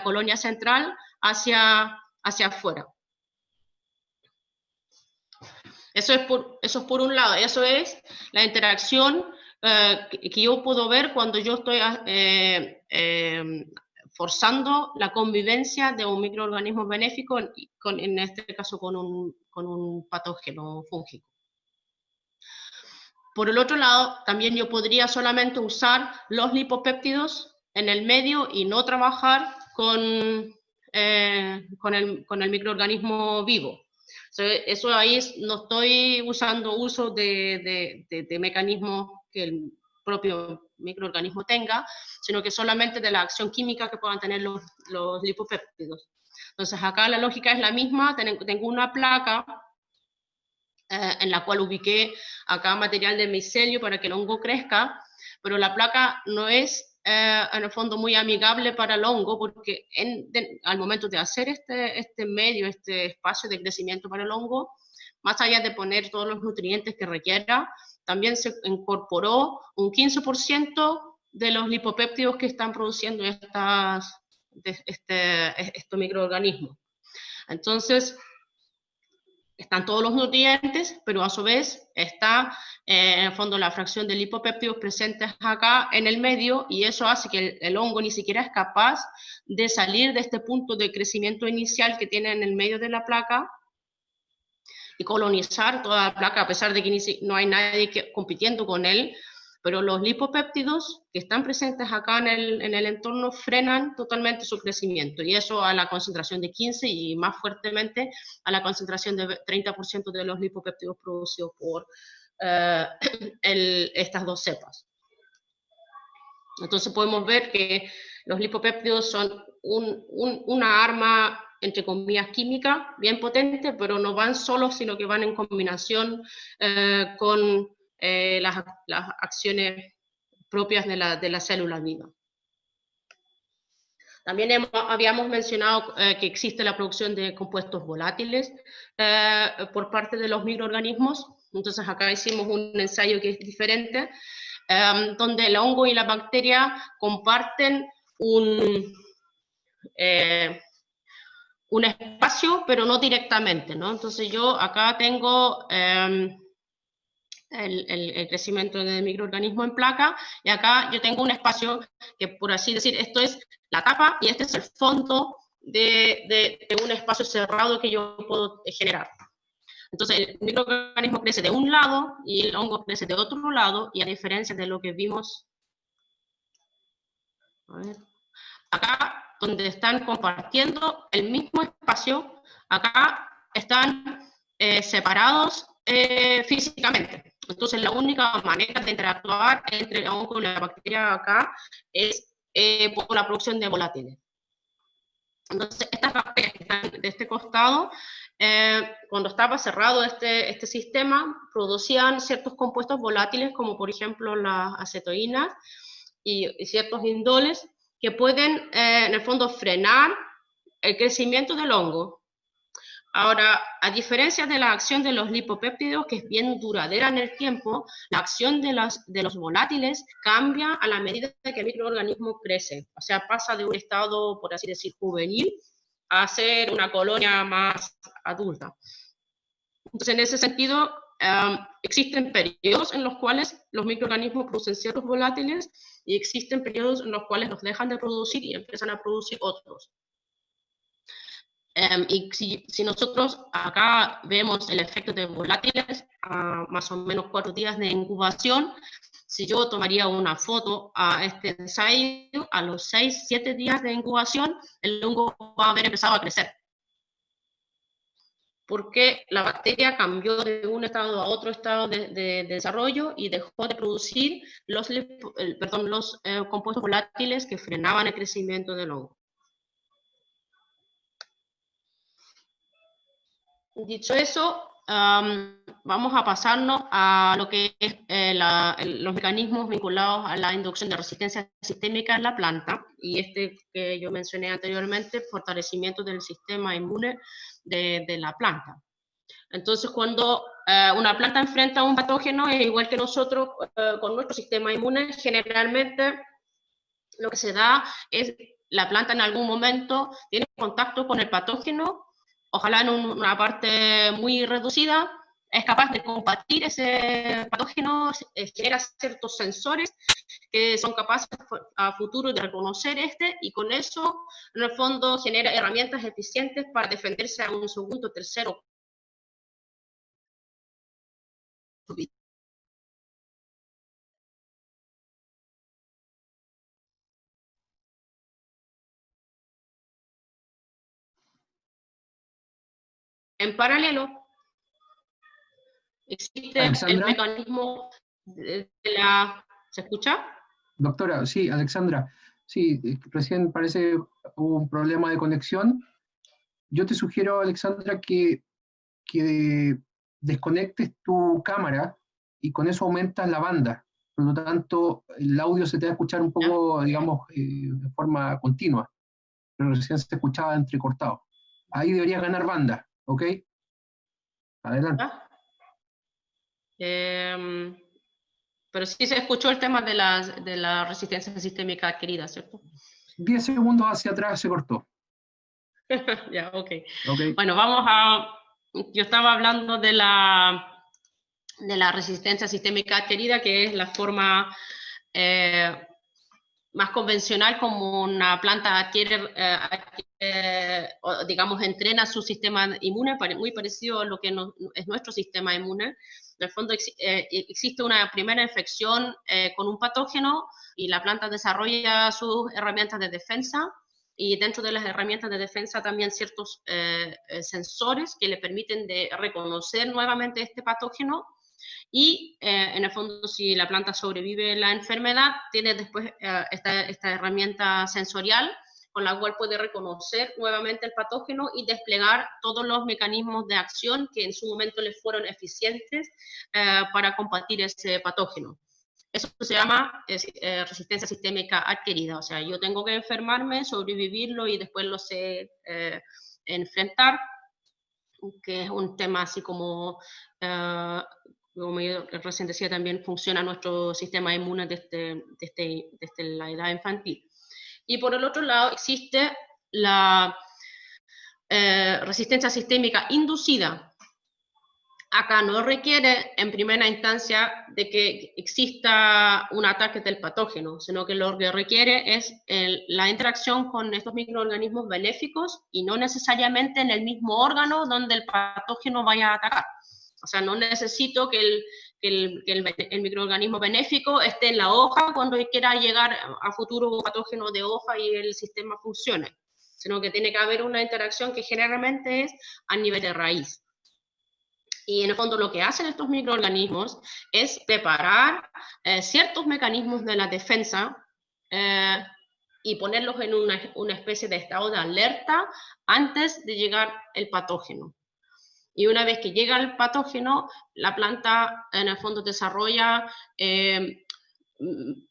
colonia central hacia afuera. Eso es por un lado, eso es la interacción que yo puedo ver cuando yo estoy forzando la convivencia de un microorganismo benéfico, en este caso con un patógeno fúngico. Por el otro lado, también yo podría solamente usar los lipopéptidos en el medio y no trabajar con el microorganismo vivo. Eso ahí no estoy usando uso de mecanismos que el propio microorganismo tenga, sino que solamente de la acción química que puedan tener los lipopéptidos. Entonces acá la lógica es la misma, tengo una placa en la cual ubiqué acá material de micelio para que el hongo crezca, pero la placa no es en el fondo muy amigable para el hongo, porque al momento de hacer este medio, este espacio de crecimiento para el hongo, más allá de poner todos los nutrientes que requiera, también se incorporó un 15% de los lipopéptidos que están produciendo estos microorganismos. Entonces, están todos los nutrientes, pero a su vez está en el fondo la fracción de lipopéptidos presentes acá en el medio, y eso hace que el hongo ni siquiera es capaz de salir de este punto de crecimiento inicial que tiene en el medio de la placa y colonizar toda la placa, a pesar de que no hay nadie compitiendo con él, pero los lipopéptidos que están presentes acá en el entorno frenan totalmente su crecimiento, y eso a la concentración de 15 y más fuertemente a la concentración de 30% de los lipopéptidos producidos por estas dos cepas. Entonces podemos ver que los lipopéptidos son una arma, entre comillas, química, bien potente, pero no van solos, sino que van en combinación con las acciones propias de la célula viva. También habíamos mencionado que existe la producción de compuestos volátiles por parte de los microorganismos. Entonces acá hicimos un ensayo que es diferente, donde el hongo y la bacteria comparten un espacio, pero no directamente, ¿no? Entonces yo acá tengo el crecimiento del microorganismo en placa, y acá yo tengo un espacio que, por así decir, esto es la tapa y este es el fondo de un espacio cerrado que yo puedo generar. Entonces el microorganismo crece de un lado y el hongo crece de otro lado, y a diferencia de lo que vimos, a ver, acá donde están compartiendo el mismo espacio, acá están separados físicamente. Entonces la única manera de interactuar entre el hongo y la bacteria acá es por la producción de volátiles. Entonces estas bacterias que están de este costado, cuando estaba cerrado este sistema, producían ciertos compuestos volátiles, como por ejemplo las acetoínas y ciertos indoles, que pueden en el fondo frenar el crecimiento del hongo. Ahora, a diferencia de la acción de los lipopéptidos, que es bien duradera en el tiempo, la acción de los volátiles cambia a la medida que el microorganismo crece. O sea, pasa de un estado, por así decir, juvenil, a ser una colonia más adulta. Entonces, en ese sentido, existen periodos en los cuales los microorganismos producen ciertos volátiles, y existen periodos en los cuales los dejan de producir y empiezan a producir otros. Y si nosotros acá vemos el efecto de volátiles a más o menos 4 días de incubación, si yo tomaría una foto a este ensayo, a los 6-7 días de incubación, el hongo va a haber empezado a crecer. Porque la bacteria cambió de un estado a otro estado de desarrollo y dejó de producir los compuestos volátiles que frenaban el crecimiento del hongo. Dicho eso, vamos a pasarnos a lo que es los mecanismos vinculados a la inducción de resistencia sistémica en la planta, y este que yo mencioné anteriormente, fortalecimiento del sistema inmune de la planta. Entonces, cuando una planta enfrenta un patógeno, es igual que nosotros con nuestro sistema inmune, generalmente lo que se da es la planta en algún momento tiene contacto con el patógeno, ojalá en una parte muy reducida, es capaz de combatir ese patógeno, genera ciertos sensores que son capaces a futuro de reconocer y con eso, en el fondo, genera herramientas eficientes para defenderse a un segundo, tercero. En paralelo, existe Alexandra, el mecanismo de la... ¿Se escucha? Doctora, sí, Alexandra, sí, recién parece hubo un problema de conexión. Yo te sugiero, Alexandra, que desconectes tu cámara y con eso aumentas la banda. Por lo tanto, el audio se te va a escuchar un poco, digamos, de forma continua, pero recién se escuchaba entrecortado. Ahí deberías ganar banda, ¿ok? Adelante. Pero sí se escuchó el tema de la resistencia sistémica adquirida, ¿cierto? 10 segundos hacia atrás se cortó. Ya, ok. Okay. Bueno, vamos a yo estaba hablando de la resistencia sistémica adquirida, que es la forma más convencional como una planta adquiere, o digamos, entrena su sistema inmune, muy parecido a lo que es nuestro sistema inmune. En el fondo existe una primera infección con un patógeno y la planta desarrolla sus herramientas de defensa, y dentro de las herramientas de defensa también ciertos sensores que le permiten de reconocer nuevamente este patógeno. Y en el fondo, si la planta sobrevive la enfermedad, tiene después esta herramienta sensorial con la cual puede reconocer nuevamente el patógeno y desplegar todos los mecanismos de acción que en su momento le fueron eficientes para combatir ese patógeno. Eso se llama resistencia sistémica adquirida. O sea, yo tengo que enfermarme, sobrevivirlo y después lo sé enfrentar, que es un tema así como yo recién decía, también funciona nuestro sistema inmune desde la edad infantil. Y por el otro lado existe la resistencia sistémica inducida. Acá no requiere en primera instancia de que exista un ataque del patógeno, sino que lo que requiere es la interacción con estos microorganismos benéficos y no necesariamente en el mismo órgano donde el patógeno vaya a atacar. O sea, no necesito que el microorganismo benéfico esté en la hoja cuando quiera llegar a futuro patógeno de hoja y el sistema funcione, sino que tiene que haber una interacción que generalmente es a nivel de raíz. Y en el fondo lo que hacen estos microorganismos es preparar ciertos mecanismos de la defensa y ponerlos en una especie de estado de alerta antes de llegar el patógeno. Y una vez que llega el patógeno, la planta en el fondo desarrolla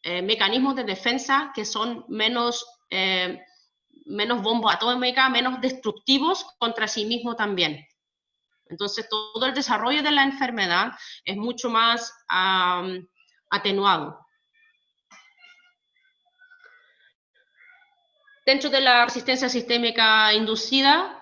mecanismos de defensa que son menos bomba atómica, menos destructivos contra sí mismo también. Entonces, todo el desarrollo de la enfermedad es mucho más atenuado. Dentro de la resistencia sistémica inducida,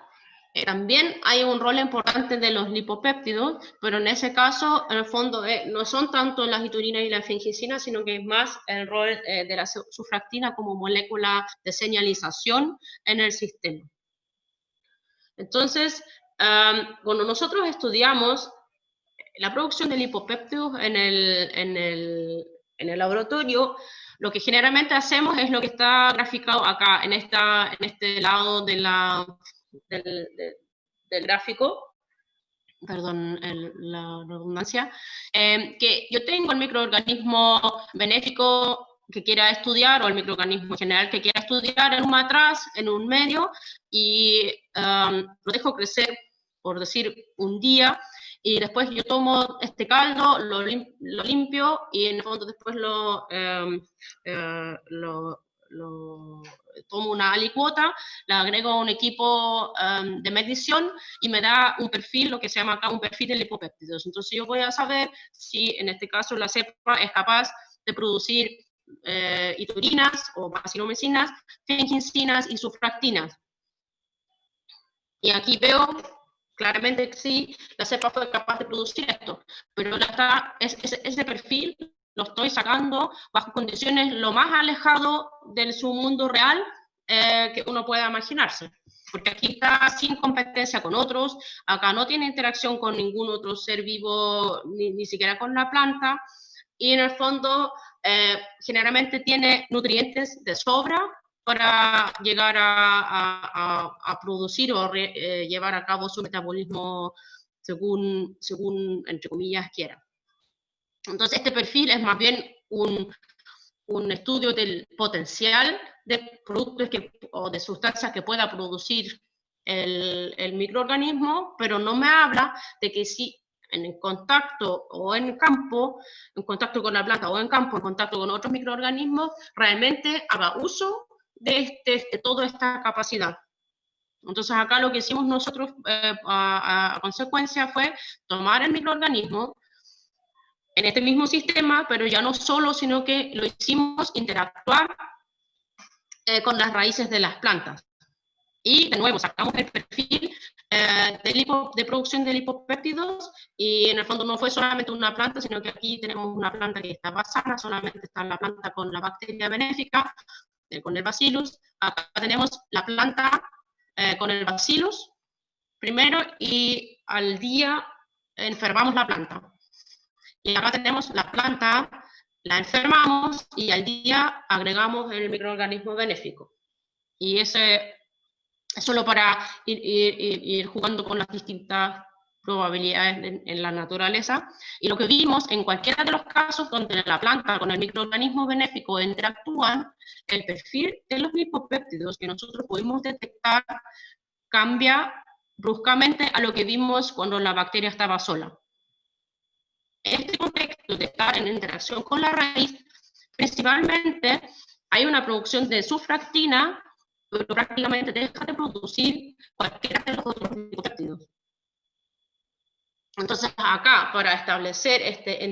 también hay un rol importante de los lipopéptidos, pero en ese caso, en el fondo, no son tanto la angiturina y la angiotensina, sino que es más el rol de la surfactina como molécula de señalización en el sistema. Entonces, cuando nosotros estudiamos la producción de lipopéptidos en el laboratorio, lo que generalmente hacemos es lo que está graficado acá, en este lado del gráfico, perdón la redundancia, que yo tengo el microorganismo benéfico que quiera estudiar, o el microorganismo general que quiera estudiar en un matraz, en un medio, y lo dejo crecer, por decir, un día, y después yo tomo este caldo, lo limpio, y en el fondo después tomo una alicuota, la agrego a un equipo de medición y me da un perfil, lo que se llama acá un perfil de lipopéptidos. Entonces yo voy a saber si en este caso la cepa es capaz de producir iturinas o bacilomicinas, fengincinas y surfactinas. Y aquí veo claramente que sí, la cepa fue capaz de producir esto, pero ese perfil lo estoy sacando bajo condiciones lo más alejado de su mundo real que uno pueda imaginarse. Porque aquí está sin competencia con otros, acá no tiene interacción con ningún otro ser vivo, ni siquiera con la planta, y en el fondo generalmente tiene nutrientes de sobra para llegar a producir o llevar a cabo su metabolismo según entre comillas, quiera. Entonces, este perfil es más bien un estudio del potencial de productos o de sustancias que pueda producir el microorganismo, pero no me habla de que si en contacto o en campo, en contacto con la planta o en campo, en contacto con otros microorganismos, realmente haga uso de toda esta capacidad. Entonces acá lo que hicimos nosotros a consecuencia fue tomar el microorganismo en este mismo sistema, pero ya no solo, sino que lo hicimos interactuar con las raíces de las plantas. Y de nuevo sacamos el perfil de producción de lipopéptidos, y en el fondo no fue solamente una planta, sino que aquí tenemos una planta que estaba sana, solamente está la planta con la bacteria benéfica, con el bacillus. Acá tenemos la planta con el bacillus primero, y al día enfermamos la planta. Y acá tenemos la planta, la enfermamos y al día agregamos el microorganismo benéfico. Y ese es solo para ir jugando con las distintas probabilidades en la naturaleza. Y lo que vimos en cualquiera de los casos donde la planta con el microorganismo benéfico interactúan, el perfil de los lipopéptidos que nosotros pudimos detectar cambia bruscamente a lo que vimos cuando la bacteria estaba sola. En este contexto de estar en interacción con la raíz, principalmente hay una producción de surfactina, pero prácticamente deja de producir cualquiera de los otros lipopéptidos. Entonces acá, para establecer este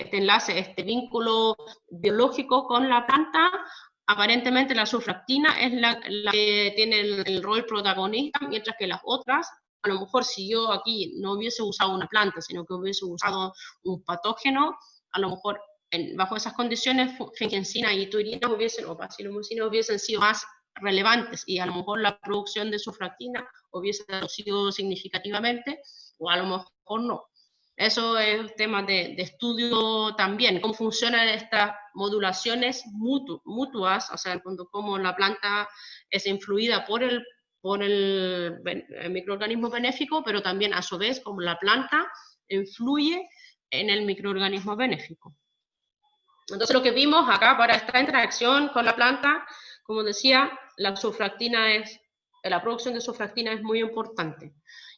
enlace, este vínculo biológico con la planta, aparentemente la surfactina es la que tiene el rol protagonista, mientras que las otras, a lo mejor si yo aquí no hubiese usado una planta, sino que hubiese usado un patógeno, a lo mejor bajo esas condiciones fenquencina y turina o bacillomycina hubiesen sido más relevantes, y a lo mejor la producción de surfactina hubiese reducido significativamente, o a lo mejor no. Eso es tema de estudio también, cómo funcionan estas modulaciones mutuas, o sea, cómo la planta es influida por el microorganismo benéfico, pero también a su vez cómo la planta influye en el microorganismo benéfico. Entonces lo que vimos acá para esta interacción con la planta, como decía, la producción de surfactina es muy importante.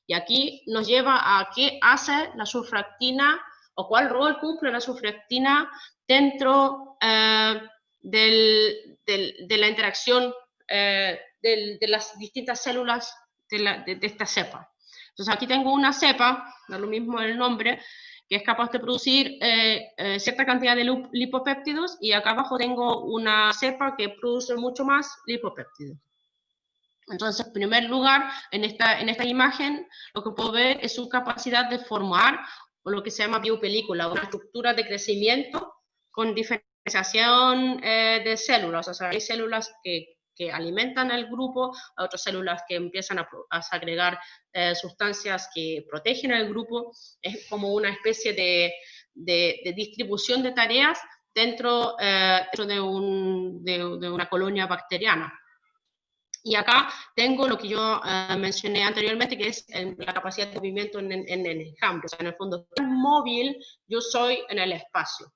Y aquí nos lleva a qué hace la surfactina, o cuál rol cumple la surfactina dentro de la interacción de las distintas células de esta cepa. Entonces aquí tengo una cepa, da lo mismo el nombre, que es capaz de producir cierta cantidad de lipopéptidos, y acá abajo tengo una cepa que produce mucho más lipopéptidos. Entonces, en primer lugar, en esta imagen, lo que puedo ver es su capacidad de formar lo que se llama biopelícula, una estructura de crecimiento con diferenciación de células. O sea, hay células que alimentan al grupo, hay otras células que empiezan a segregar sustancias que protegen al grupo. Es como una especie de distribución de tareas dentro de una colonia bacteriana. Y acá tengo lo que yo mencioné anteriormente, que es la capacidad de movimiento en el enjambre. O sea, en el fondo, tan móvil yo soy en el espacio.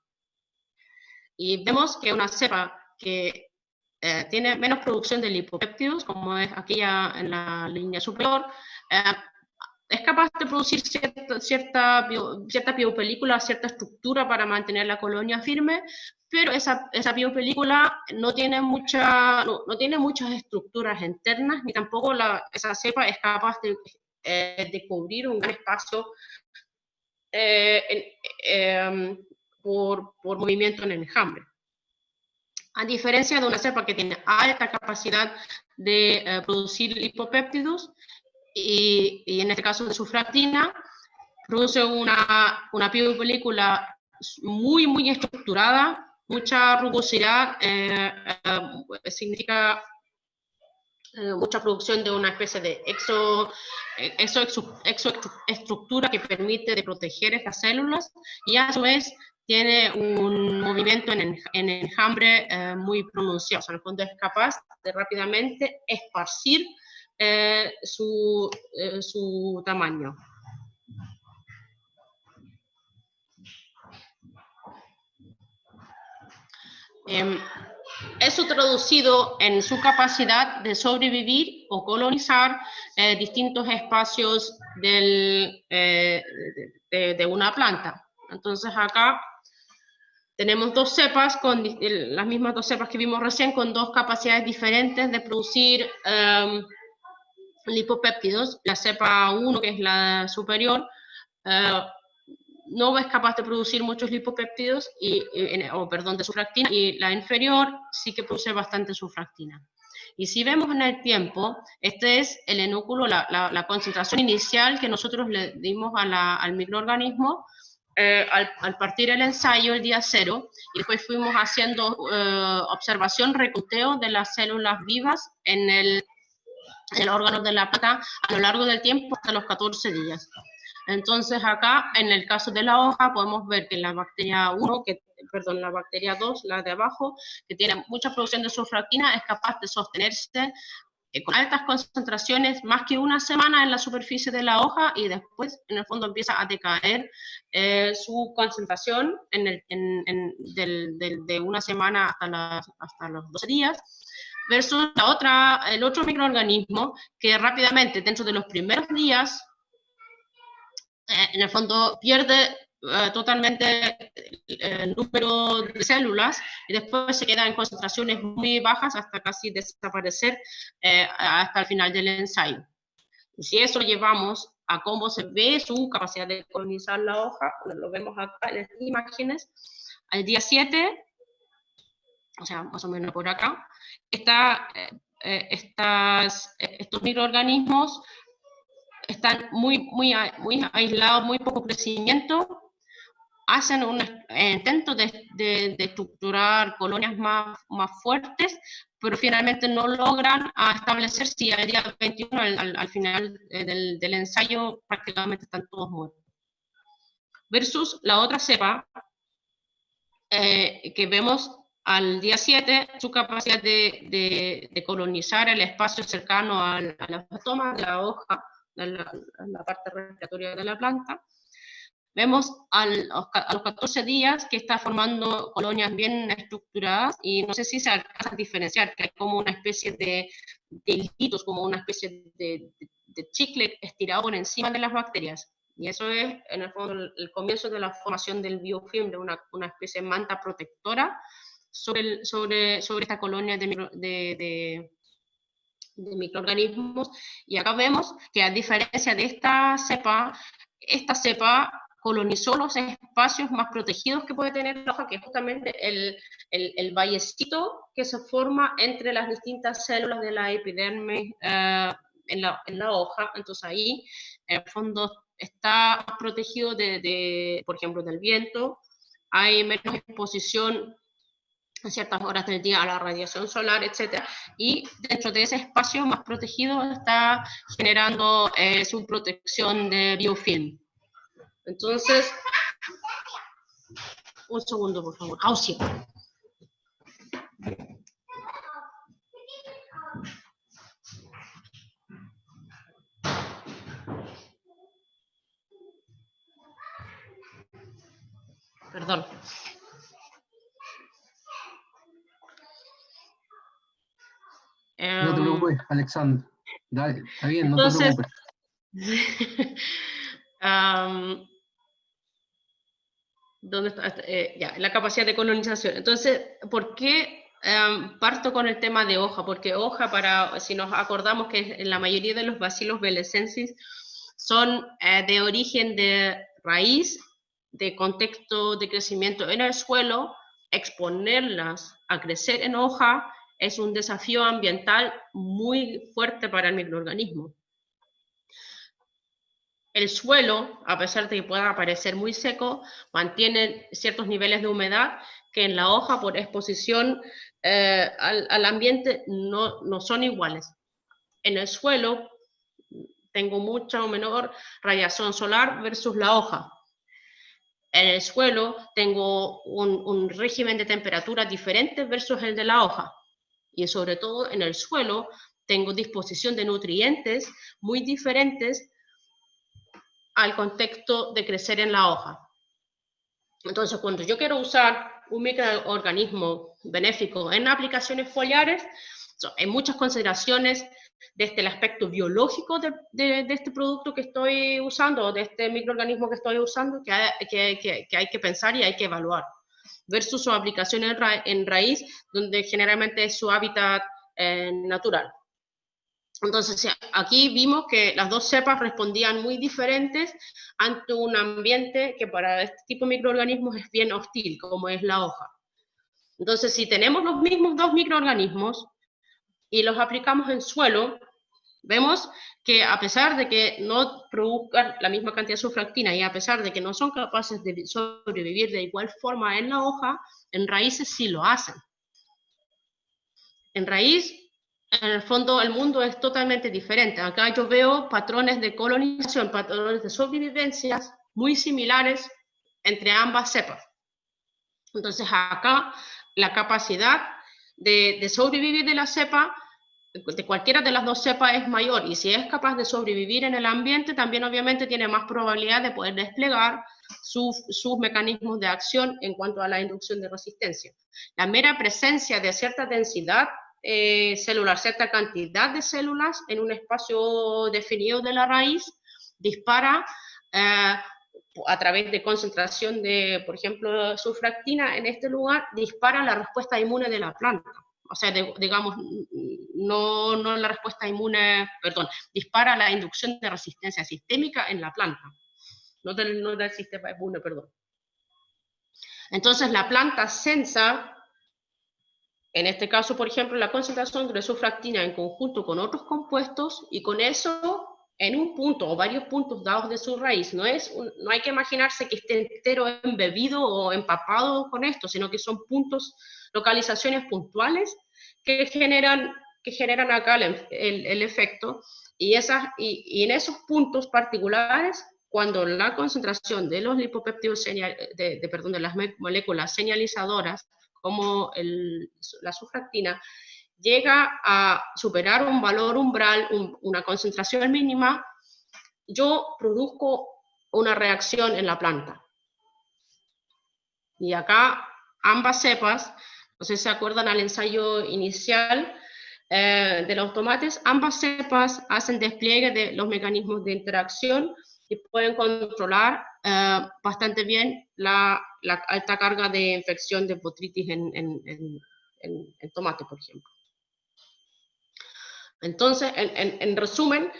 Y vemos que una cepa que tiene menos producción de lipopéptidos, como es aquella en la línea superior, es capaz de producir cierta biopelícula, cierta estructura para mantener la colonia firme, pero esa biopelícula no tiene muchas estructuras internas, ni tampoco esa cepa es capaz de cubrir un gran espacio por movimiento en el enjambre. A diferencia de una cepa que tiene alta capacidad de producir lipopéptidos, y en este caso de surfactina, produce una biopelícula muy estructurada, mucha rugosidad, significa mucha producción de una especie de exoestructura que permite de proteger estas células, y a su vez tiene un movimiento en enjambre muy pronunciado. O sea, en el fondo es capaz de rápidamente esparcir su tamaño. Eso traducido en su capacidad de sobrevivir o colonizar distintos espacios de una planta. Entonces acá tenemos dos cepas, con las mismas dos cepas que vimos recién, con dos capacidades diferentes de producir lipopéptidos. La cepa 1, que es la superior, no es capaz de producir muchos lipopéptidos, de surfactina, y la inferior sí que produce bastante surfactina. Y si vemos en el tiempo, este es el enúculo, la concentración inicial que nosotros le dimos al microorganismo al partir el ensayo el día 0, y después fuimos haciendo observación, reconteo de las células vivas en el órgano de la planta a lo largo del tiempo hasta los 14 días. Entonces acá, en el caso de la hoja, podemos ver que la bacteria 1, la bacteria 2, la de abajo, que tiene mucha producción de surfactina, es capaz de sostenerse con altas concentraciones más que una semana en la superficie de la hoja, y después, en el fondo, empieza a decaer su concentración de una semana hasta los 12 días, versus el otro microorganismo que rápidamente, dentro de los primeros días, en el fondo pierde totalmente el número de células y después se queda en concentraciones muy bajas hasta casi desaparecer hasta el final del ensayo. Y si eso llevamos a cómo se ve su capacidad de colonizar la hoja, lo vemos acá en estas imágenes, al día 7, o sea, más o menos por acá, estos microorganismos están muy aislados, muy poco crecimiento, hacen un intento de estructurar colonias más fuertes, pero finalmente no logran establecer si al día 21, al final del ensayo, prácticamente están todos muertos. Versus la otra cepa, que vemos al día 7, su capacidad de colonizar el espacio cercano a la estoma de la hoja, la parte respiratoria de la planta. Vemos a los 14 días que está formando colonias bien estructuradas, y no sé si se alcanza a diferenciar, que hay como una especie de hilitos, como una especie de chicle estirado por encima de las bacterias. Y eso es, en el fondo, el comienzo de la formación del biofilm, de una especie de manta protectora sobre esta colonia de microorganismos. Y acá vemos que, a diferencia de esta cepa colonizó los espacios más protegidos que puede tener la hoja, que es justamente el vallecito que se forma entre las distintas células de la epidermis en la hoja. Entonces ahí, en el fondo, está protegido por ejemplo, del viento, hay menos exposición a ciertas horas del día a la radiación solar, etc. Y dentro de ese espacio más protegido está generando su protección de biofilm. Entonces, un segundo, por favor. Auxilio. Perdón. No te preocupes, Alexander. Dale, está bien, Entonces, no te preocupes. ¿Dónde está? La capacidad de colonización. Entonces, ¿por qué parto con el tema de hoja? Porque hoja, si nos acordamos que en la mayoría de los Bacillus belicensis son de origen de raíz, de contexto de crecimiento en el suelo, exponerlas a crecer en hoja es un desafío ambiental muy fuerte para el microorganismo. El suelo, a pesar de que pueda parecer muy seco, mantiene ciertos niveles de humedad que en la hoja, por exposición al ambiente, no son iguales. En el suelo tengo mucha o menor radiación solar versus la hoja. En el suelo tengo un régimen de temperatura diferente versus el de la hoja. Y sobre todo en el suelo tengo disposición de nutrientes muy diferentes al contexto de crecer en la hoja. Entonces, cuando yo quiero usar un microorganismo benéfico en aplicaciones foliares, hay muchas consideraciones desde el aspecto biológico de este producto que estoy usando, o de este microorganismo que estoy usando, que hay que pensar y hay que evaluar, versus su aplicación en raíz, donde generalmente es su hábitat natural. Entonces, aquí vimos que las dos cepas respondían muy diferentes ante un ambiente que para este tipo de microorganismos es bien hostil, como es la hoja. Entonces, si tenemos los mismos dos microorganismos, y los aplicamos en suelo, vemos que a pesar de que no produzcan la misma cantidad de surfactina y a pesar de que no son capaces de sobrevivir de igual forma en la hoja, en raíces sí lo hacen. En raíz, en el fondo, el mundo es totalmente diferente. Acá yo veo patrones de colonización, patrones de sobrevivencias muy similares entre ambas cepas. Entonces acá la capacidad de sobrevivir de la cepa, de cualquiera de las dos cepas, es mayor, y si es capaz de sobrevivir en el ambiente, también obviamente tiene más probabilidad de poder desplegar sus mecanismos de acción en cuanto a la inducción de resistencia. La mera presencia de cierta densidad celular, cierta cantidad de células en un espacio definido de la raíz, dispara a través de concentración de, por ejemplo, surfactina en este lugar, dispara la respuesta inmune de la planta. O sea, digamos, no la respuesta inmune, perdón, dispara la inducción de resistencia sistémica en la planta, no del sistema inmune, perdón. Entonces, la planta sensa, en este caso, por ejemplo, la concentración de surfactina en conjunto con otros compuestos, y con eso, en un punto o varios puntos dados de su raíz, no hay que imaginarse que esté entero embebido o empapado con esto, sino que son puntos, localizaciones puntuales que generan acá el efecto, y en esos puntos particulares, cuando la concentración de los lipopéptidos, de las moléculas señalizadoras, como la surfactina, llega a superar un valor umbral, una concentración mínima, yo produzco una reacción en la planta. Y acá ambas cepas, no sé si se acuerdan al ensayo inicial de los tomates, ambas cepas hacen despliegue de los mecanismos de interacción y pueden controlar bastante bien la alta carga de infección de botritis en tomate, por ejemplo. Entonces, en resumen,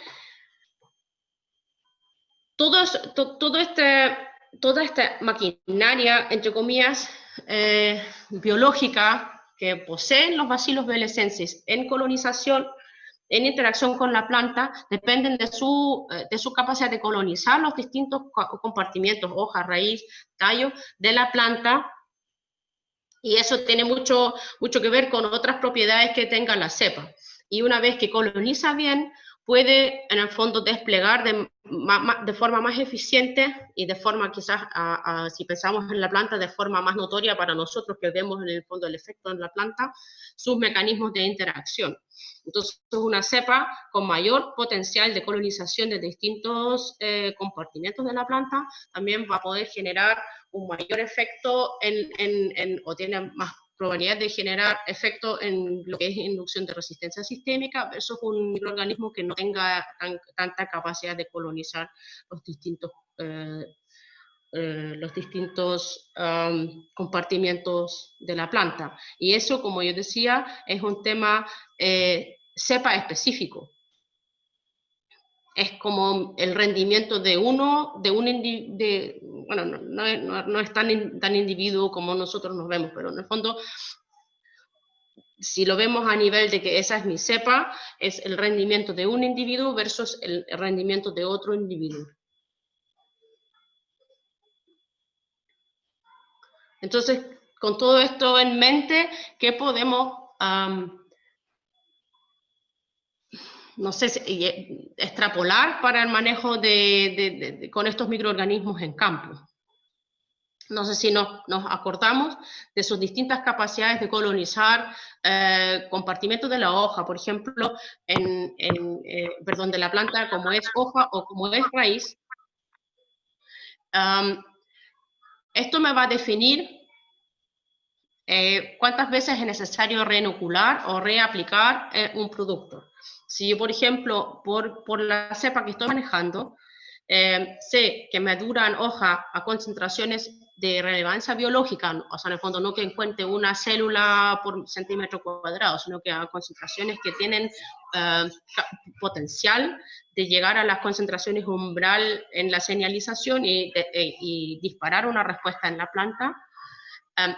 toda esta maquinaria, entre comillas, biológica que poseen los bacilos belicenses en colonización, en interacción con la planta, dependen de su capacidad de colonizar los distintos compartimientos, hoja, raíz, tallo de la planta, y eso tiene mucho que ver con otras propiedades que tenga la cepa. Y una vez que coloniza bien, puede en el fondo desplegar de forma más eficiente y de forma quizás, si pensamos en la planta, de forma más notoria para nosotros que vemos en el fondo el efecto en la planta, sus mecanismos de interacción. Entonces es una cepa con mayor potencial de colonización de distintos compartimentos de la planta, también va a poder generar un mayor efecto o tiene más probabilidad de generar efecto en lo que es inducción de resistencia sistémica versus un microorganismo que no tenga tanta capacidad de colonizar los distintos compartimientos de la planta. Y eso, como yo decía, es un tema cepa específico. Es como el rendimiento de bueno, no es tan individuo como nosotros nos vemos, pero en el fondo, si lo vemos a nivel de que esa es mi cepa, es el rendimiento de un individuo versus el rendimiento de otro individuo. Entonces, con todo esto en mente, ¿qué podemos no sé, extrapolar para el manejo con estos microorganismos en campo? No sé si nos acordamos de sus distintas capacidades de colonizar compartimentos de la hoja, por ejemplo, de la planta como es hoja o como es raíz. Esto me va a definir cuántas veces es necesario reinocular o reaplicar un producto. Si yo, por ejemplo, por la cepa que estoy manejando, sé que me duran hoja a concentraciones de relevancia biológica, o sea, en el fondo no que encuentre una célula por centímetro cuadrado, sino que a concentraciones que tienen potencial de llegar a las concentraciones umbral en la señalización y disparar una respuesta en la planta.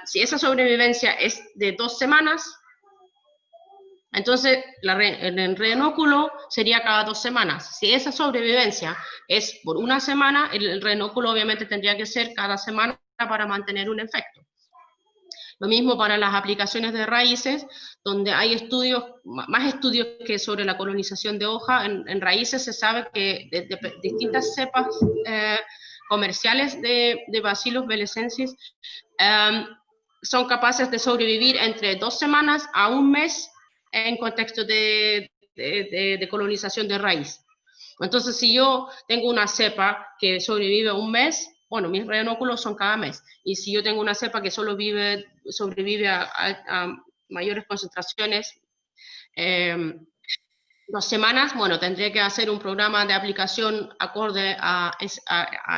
Si esa sobrevivencia es de 2 semanas, Entonces, el reinóculo sería cada 2 semanas. Si esa sobrevivencia es por una semana, el reinóculo obviamente tendría que ser cada semana para mantener un efecto. Lo mismo para las aplicaciones de raíces, donde hay estudios, más estudios que sobre la colonización de hoja. En raíces se sabe que de distintas cepas comerciales de Bacillus belicensis son capaces de sobrevivir entre 2 semanas a 1 mes en contexto de colonización de raíz. Entonces, si yo tengo una cepa que sobrevive 1 mes, bueno, mis reinóculos son cada mes. Y si yo tengo una cepa que solo sobrevive a mayores concentraciones, 2 semanas, bueno, tendría que hacer un programa de aplicación acorde a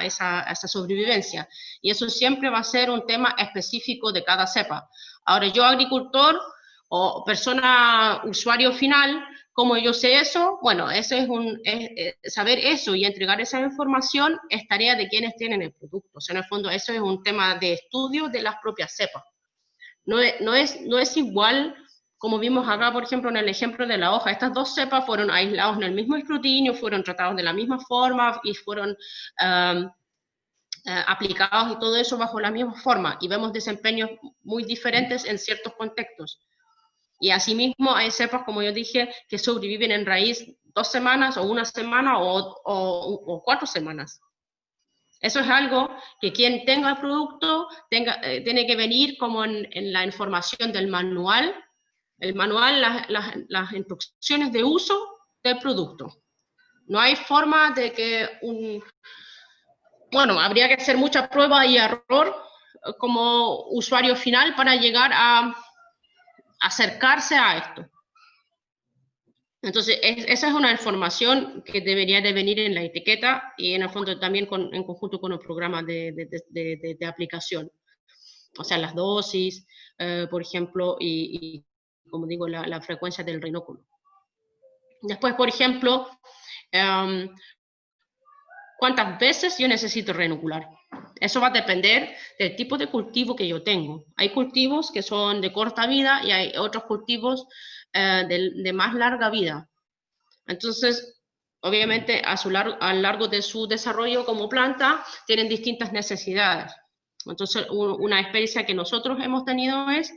esa sobrevivencia. Y eso siempre va a ser un tema específico de cada cepa. Ahora, yo agricultor o persona usuario final, ¿cómo yo sé eso? Bueno, eso saber eso y entregar esa información es tarea de quienes tienen el producto. O sea, en el fondo, eso es un tema de estudio de las propias cepas. No es igual, como vimos acá, por ejemplo, en el ejemplo de la hoja. Estas 2 cepas fueron aislados en el mismo escrutinio, fueron tratados de la misma forma y fueron aplicados y todo eso bajo la misma forma. Y vemos desempeños muy diferentes en ciertos contextos. Y asimismo hay cepas, como yo dije, que sobreviven en raíz 2 semanas o 1 semana o 4 semanas. Eso es algo que quien tenga el producto tiene que venir como en la información del manual. El manual, las instrucciones de uso del producto. No hay forma de que bueno, habría que hacer mucha prueba y error como usuario final para llegar a acercarse a esto. Entonces, esa es una información que debería de venir en la etiqueta y en el fondo también en conjunto con los programas de aplicación. O sea, las dosis, por ejemplo, y como digo, la frecuencia del reinóculo. Después, por ejemplo, ¿cuántas veces yo necesito reinocular? Eso va a depender del tipo de cultivo que yo tengo. Hay cultivos que son de corta vida y hay otros cultivos de más larga vida. Entonces, obviamente, a lo largo de su desarrollo como planta, tienen distintas necesidades. Entonces, una experiencia que nosotros hemos tenido es,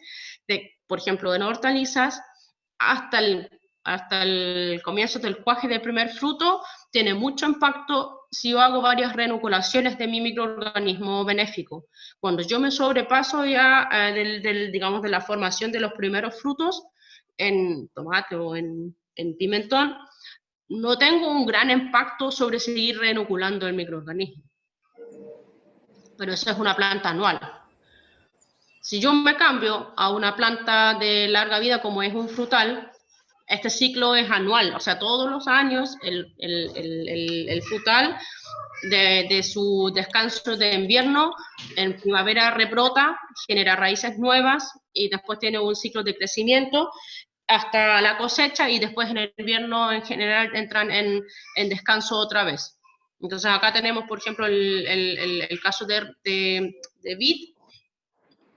por ejemplo, en hortalizas, hasta el comienzo del cuaje del primer fruto, tiene mucho impacto si yo hago varias reinoculaciones de mi microorganismo benéfico. Cuando yo me sobrepaso ya digamos, de la formación de los primeros frutos, en tomate o en pimentón, no tengo un gran impacto sobre seguir reinoculando el microorganismo. Pero eso es una planta anual. Si yo me cambio a una planta de larga vida como es un frutal, este ciclo es anual, o sea, todos los años el frutal de su descanso de invierno, en primavera rebrota, genera raíces nuevas y después tiene un ciclo de crecimiento hasta la cosecha y después en el invierno en general entran en descanso otra vez. Entonces acá tenemos, por ejemplo, el caso de vid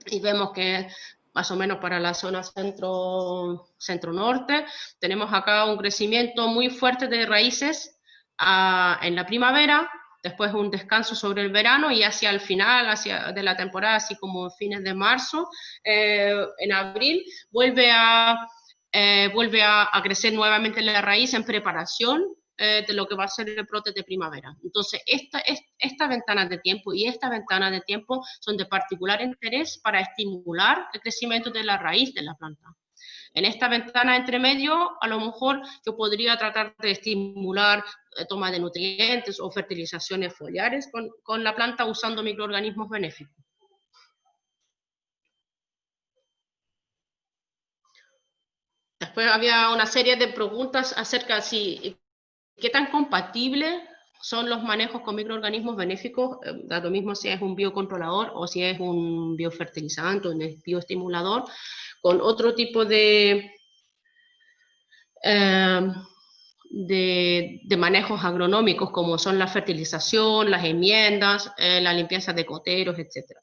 y vemos que más o menos para la zona centro-norte, tenemos acá un crecimiento muy fuerte de raíces en la primavera, después un descanso sobre el verano y hacia el final de la temporada, así como fines de marzo, en abril, vuelve a crecer nuevamente la raíz en preparación de lo que va a ser el brote de primavera. Entonces, esta ventana de tiempo y esta ventana de tiempo son de particular interés para estimular el crecimiento de la raíz de la planta. En esta ventana entre medio, a lo mejor yo podría tratar de estimular toma de nutrientes o fertilizaciones foliares con la planta usando microorganismos benéficos. Después había una serie de preguntas acerca de qué tan compatibles son los manejos con microorganismos benéficos, da lo mismo si es un biocontrolador o si es un biofertilizante o un bioestimulador, con otro tipo de manejos agronómicos como son la fertilización, las enmiendas, la limpieza de coteros, etc.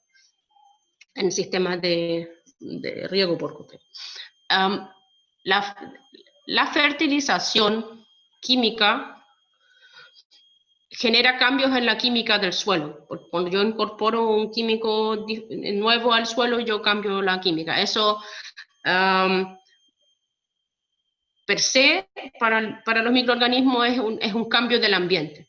En sistemas de riego por cotero. la fertilización química genera cambios en la química del suelo. Cuando yo incorporo un químico nuevo al suelo, yo cambio la química. Eso, per se, para los microorganismos es un cambio del ambiente.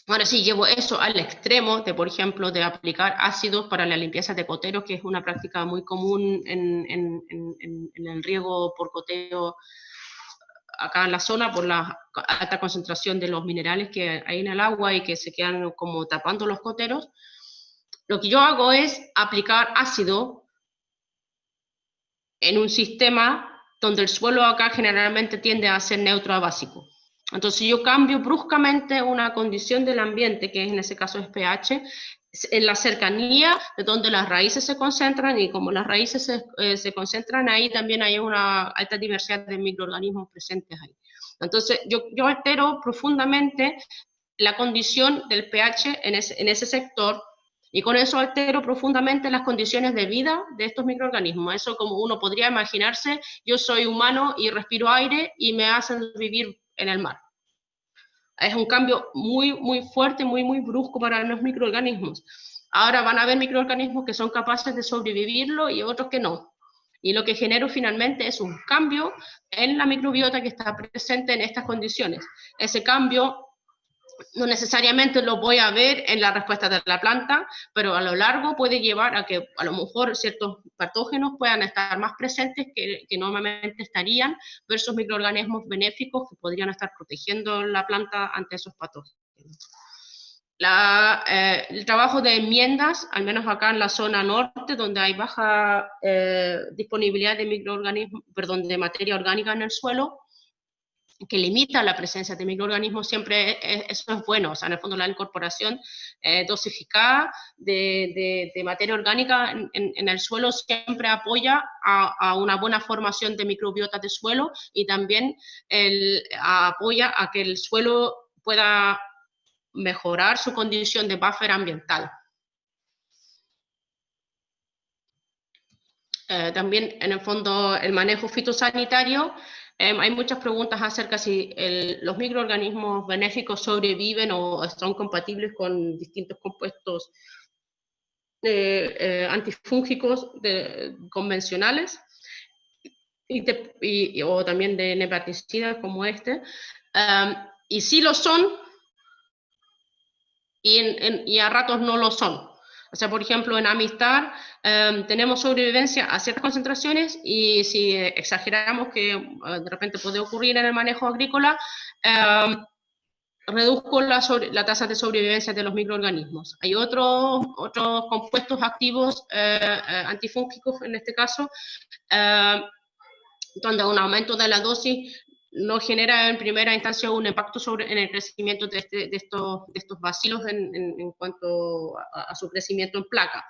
Ahora sí, llevo eso al extremo de, por ejemplo, de aplicar ácidos para la limpieza de goteros, que es una práctica muy común en el riego por goteo acá en la zona, por la alta concentración de los minerales que hay en el agua y que se quedan como tapando los goteros. Lo que yo hago es aplicar ácido en un sistema donde el suelo acá generalmente tiende a ser neutro a básico. Entonces yo cambio bruscamente una condición del ambiente, que en ese caso es pH, en la cercanía de donde las raíces se concentran, y como las raíces se concentran ahí, también hay una alta diversidad de microorganismos presentes ahí. Entonces yo altero profundamente la condición del pH en ese sector, y con eso altero profundamente las condiciones de vida de estos microorganismos. Eso, como uno podría imaginarse, yo soy humano y respiro aire y me hacen vivir en el mar. Es un cambio muy, muy fuerte, muy, muy brusco para los microorganismos. Ahora van a haber microorganismos que son capaces de sobrevivirlo y otros que no. Y lo que genero finalmente es un cambio en la microbiota que está presente en estas condiciones. Ese cambio no necesariamente lo voy a ver en la respuesta de la planta, pero a lo largo puede llevar a que a lo mejor ciertos patógenos puedan estar más presentes que normalmente estarían, versus microorganismos benéficos que podrían estar protegiendo la planta ante esos patógenos. El trabajo de enmiendas, al menos acá en la zona norte, donde hay baja disponibilidad de microorganismos, perdón, de materia orgánica en el suelo, que limita la presencia de microorganismos, siempre eso es bueno. O sea, en el fondo la incorporación dosificada de materia orgánica en el suelo siempre apoya a una buena formación de microbiota de suelo, y también apoya a que el suelo pueda mejorar su condición de buffer ambiental. También, en el fondo, el manejo fitosanitario. Hay muchas preguntas acerca si los microorganismos benéficos sobreviven o son compatibles con distintos compuestos antifúngicos convencionales, o también de nematicidas como este. Y sí lo son, y a ratos no lo son. O sea, por ejemplo, en Amistad tenemos sobrevivencia a ciertas concentraciones, y si exageramos, que de repente puede ocurrir en el manejo agrícola, reduzco la tasa de sobrevivencia de los microorganismos. Hay otros compuestos activos antifúngicos, en este caso, donde un aumento de la dosis no genera en primera instancia un impacto en el crecimiento de estos bacilos en cuanto a su crecimiento en placa.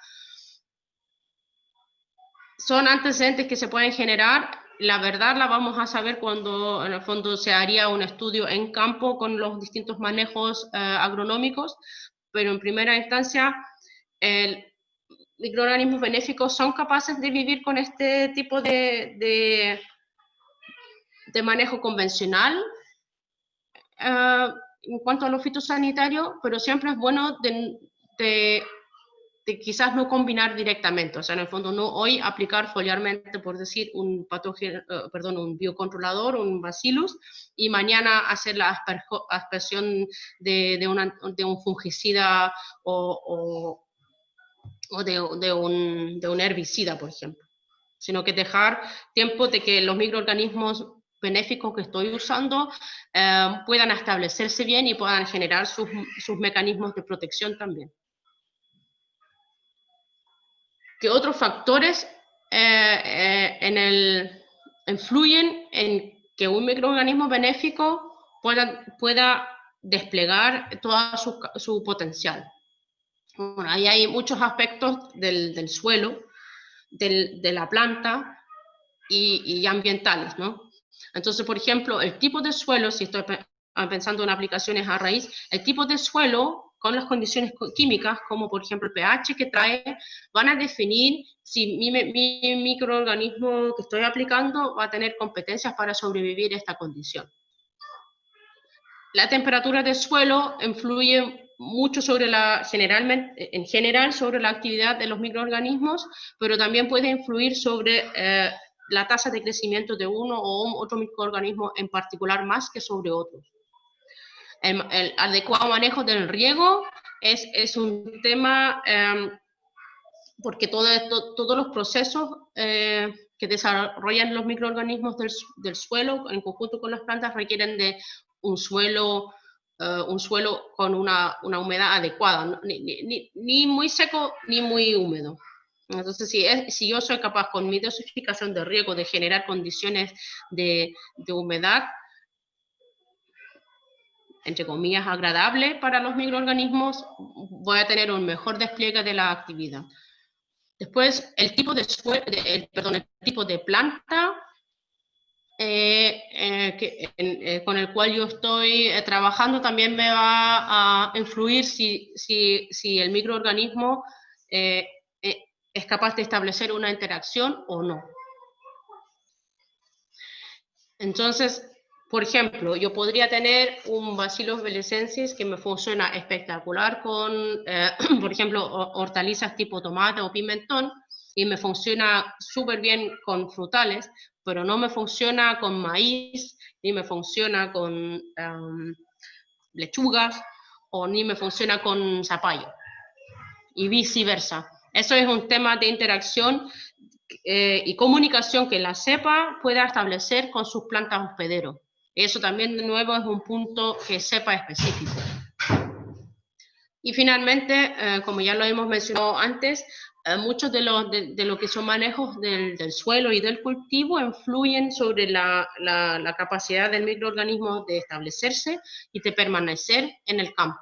Son antecedentes que se pueden generar. La verdad la vamos a saber cuando en el fondo se haría un estudio en campo con los distintos manejos agronómicos, pero en primera instancia microorganismos benéficos son capaces de vivir con este tipo de manejo convencional en cuanto a lo fitosanitario, pero siempre es bueno de quizás no combinar directamente. O sea, en el fondo no hoy aplicar foliarmente, por decir, un patógeno, un biocontrolador, un bacillus, y mañana hacer la aspersión de un fungicida o de un herbicida, por ejemplo, sino que dejar tiempo de que los microorganismos benéficos que estoy usando puedan establecerse bien y puedan generar sus mecanismos de protección también. ¿Qué otros factores influyen en que un microorganismo benéfico pueda desplegar todo su potencial? Bueno, ahí hay muchos aspectos del suelo, de la planta y ambientales, ¿no? Entonces, por ejemplo, el tipo de suelo, si estoy pensando en aplicaciones a raíz, el tipo de suelo con las condiciones químicas, como por ejemplo el pH que trae, van a definir si mi microorganismo que estoy aplicando va a tener competencias para sobrevivir a esta condición. La temperatura del suelo influye mucho sobre en general sobre la actividad de los microorganismos, pero también puede influir sobre la tasa de crecimiento de uno o otro microorganismo en particular más que sobre otros. El adecuado manejo del riego es un tema porque todos los procesos que desarrollan los microorganismos del suelo en conjunto con las plantas requieren de un suelo con una humedad adecuada, ¿no? Ni muy seco ni muy húmedo. Entonces, si yo soy capaz con mi dosificación de riego de generar condiciones de humedad, entre comillas, agradable para los microorganismos, voy a tener un mejor despliegue de la actividad. Después, el tipo de planta con el cual yo estoy trabajando también me va a influir si el microorganismo es capaz de establecer una interacción o no. Entonces, por ejemplo, yo podría tener un Bacillus velecensis que me funciona espectacular con, por ejemplo, hortalizas tipo tomate o pimentón, y me funciona súper bien con frutales, pero no me funciona con maíz, ni me funciona con lechugas, o ni me funciona con zapallo, y viceversa. Eso es un tema de interacción y comunicación que la cepa pueda establecer con sus plantas hospederos. Eso también, de nuevo, es un punto que cepa específico. Y finalmente, como ya lo hemos mencionado antes, muchos de lo que son manejos del suelo y del cultivo influyen sobre la capacidad del microorganismo de establecerse y de permanecer en el campo.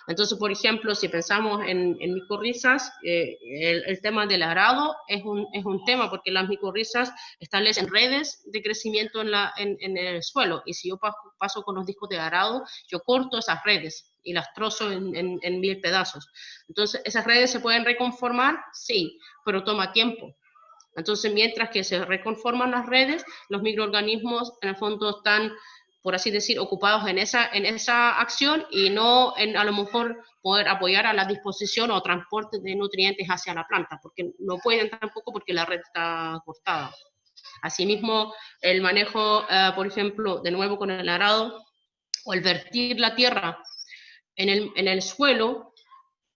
Entonces, por ejemplo, si pensamos en micorrizas, el tema del arado es un tema, porque las micorrizas establecen redes de crecimiento en el suelo, y si yo paso con los discos de arado, yo corto esas redes y las trozo en 1000 pedazos. Entonces, ¿esas redes se pueden reconformar? Sí, pero toma tiempo. Entonces, mientras que se reconforman las redes, los microorganismos en el fondo están, por así decir, ocupados en esa acción, y no en a lo mejor poder apoyar a la disposición o transporte de nutrientes hacia la planta, porque no pueden tampoco porque la red está cortada. Asimismo, el manejo, por ejemplo, de nuevo con el arado, o el vertir la tierra en el suelo,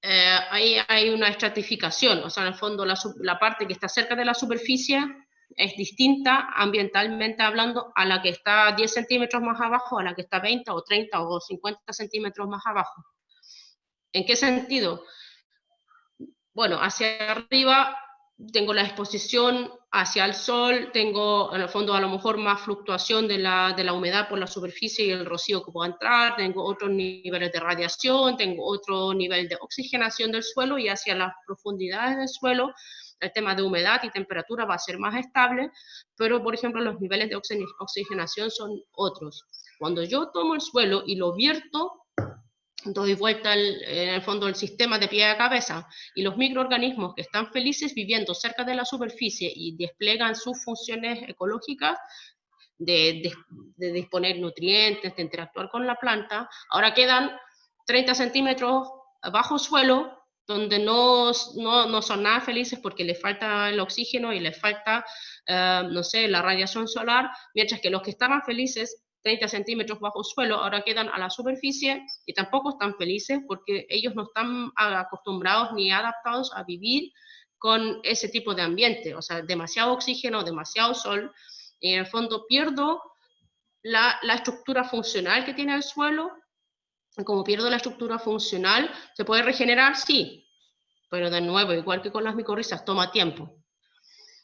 ahí hay una estratificación, o sea, en el fondo la parte que está cerca de la superficie es distinta ambientalmente hablando a la que está 10 centímetros más abajo, a la que está 20 o 30 o 50 centímetros más abajo. ¿En qué sentido? Bueno, hacia arriba tengo la exposición hacia el sol, tengo en el fondo a lo mejor más fluctuación de la humedad por la superficie y el rocío que pueda entrar, tengo otros niveles de radiación, tengo otro nivel de oxigenación del suelo, y hacia las profundidades del suelo el tema de humedad y temperatura va a ser más estable, pero por ejemplo los niveles de oxigenación son otros. Cuando yo tomo el suelo y lo vierto, doy vuelta en el fondo el sistema de pie a cabeza, y los microorganismos que están felices viviendo cerca de la superficie y desplegan sus funciones ecológicas de disponer nutrientes, de interactuar con la planta, ahora quedan 30 centímetros bajo suelo, donde no son nada felices porque les falta el oxígeno y les falta, no sé, la radiación solar, mientras que los que estaban felices 30 centímetros bajo suelo, ahora quedan a la superficie y tampoco están felices porque ellos no están acostumbrados ni adaptados a vivir con ese tipo de ambiente, o sea, demasiado oxígeno, demasiado sol, y en el fondo pierdo la estructura funcional que tiene el suelo. Como pierdo la estructura funcional, ¿se puede regenerar? Sí, pero de nuevo, igual que con las micorrizas, toma tiempo.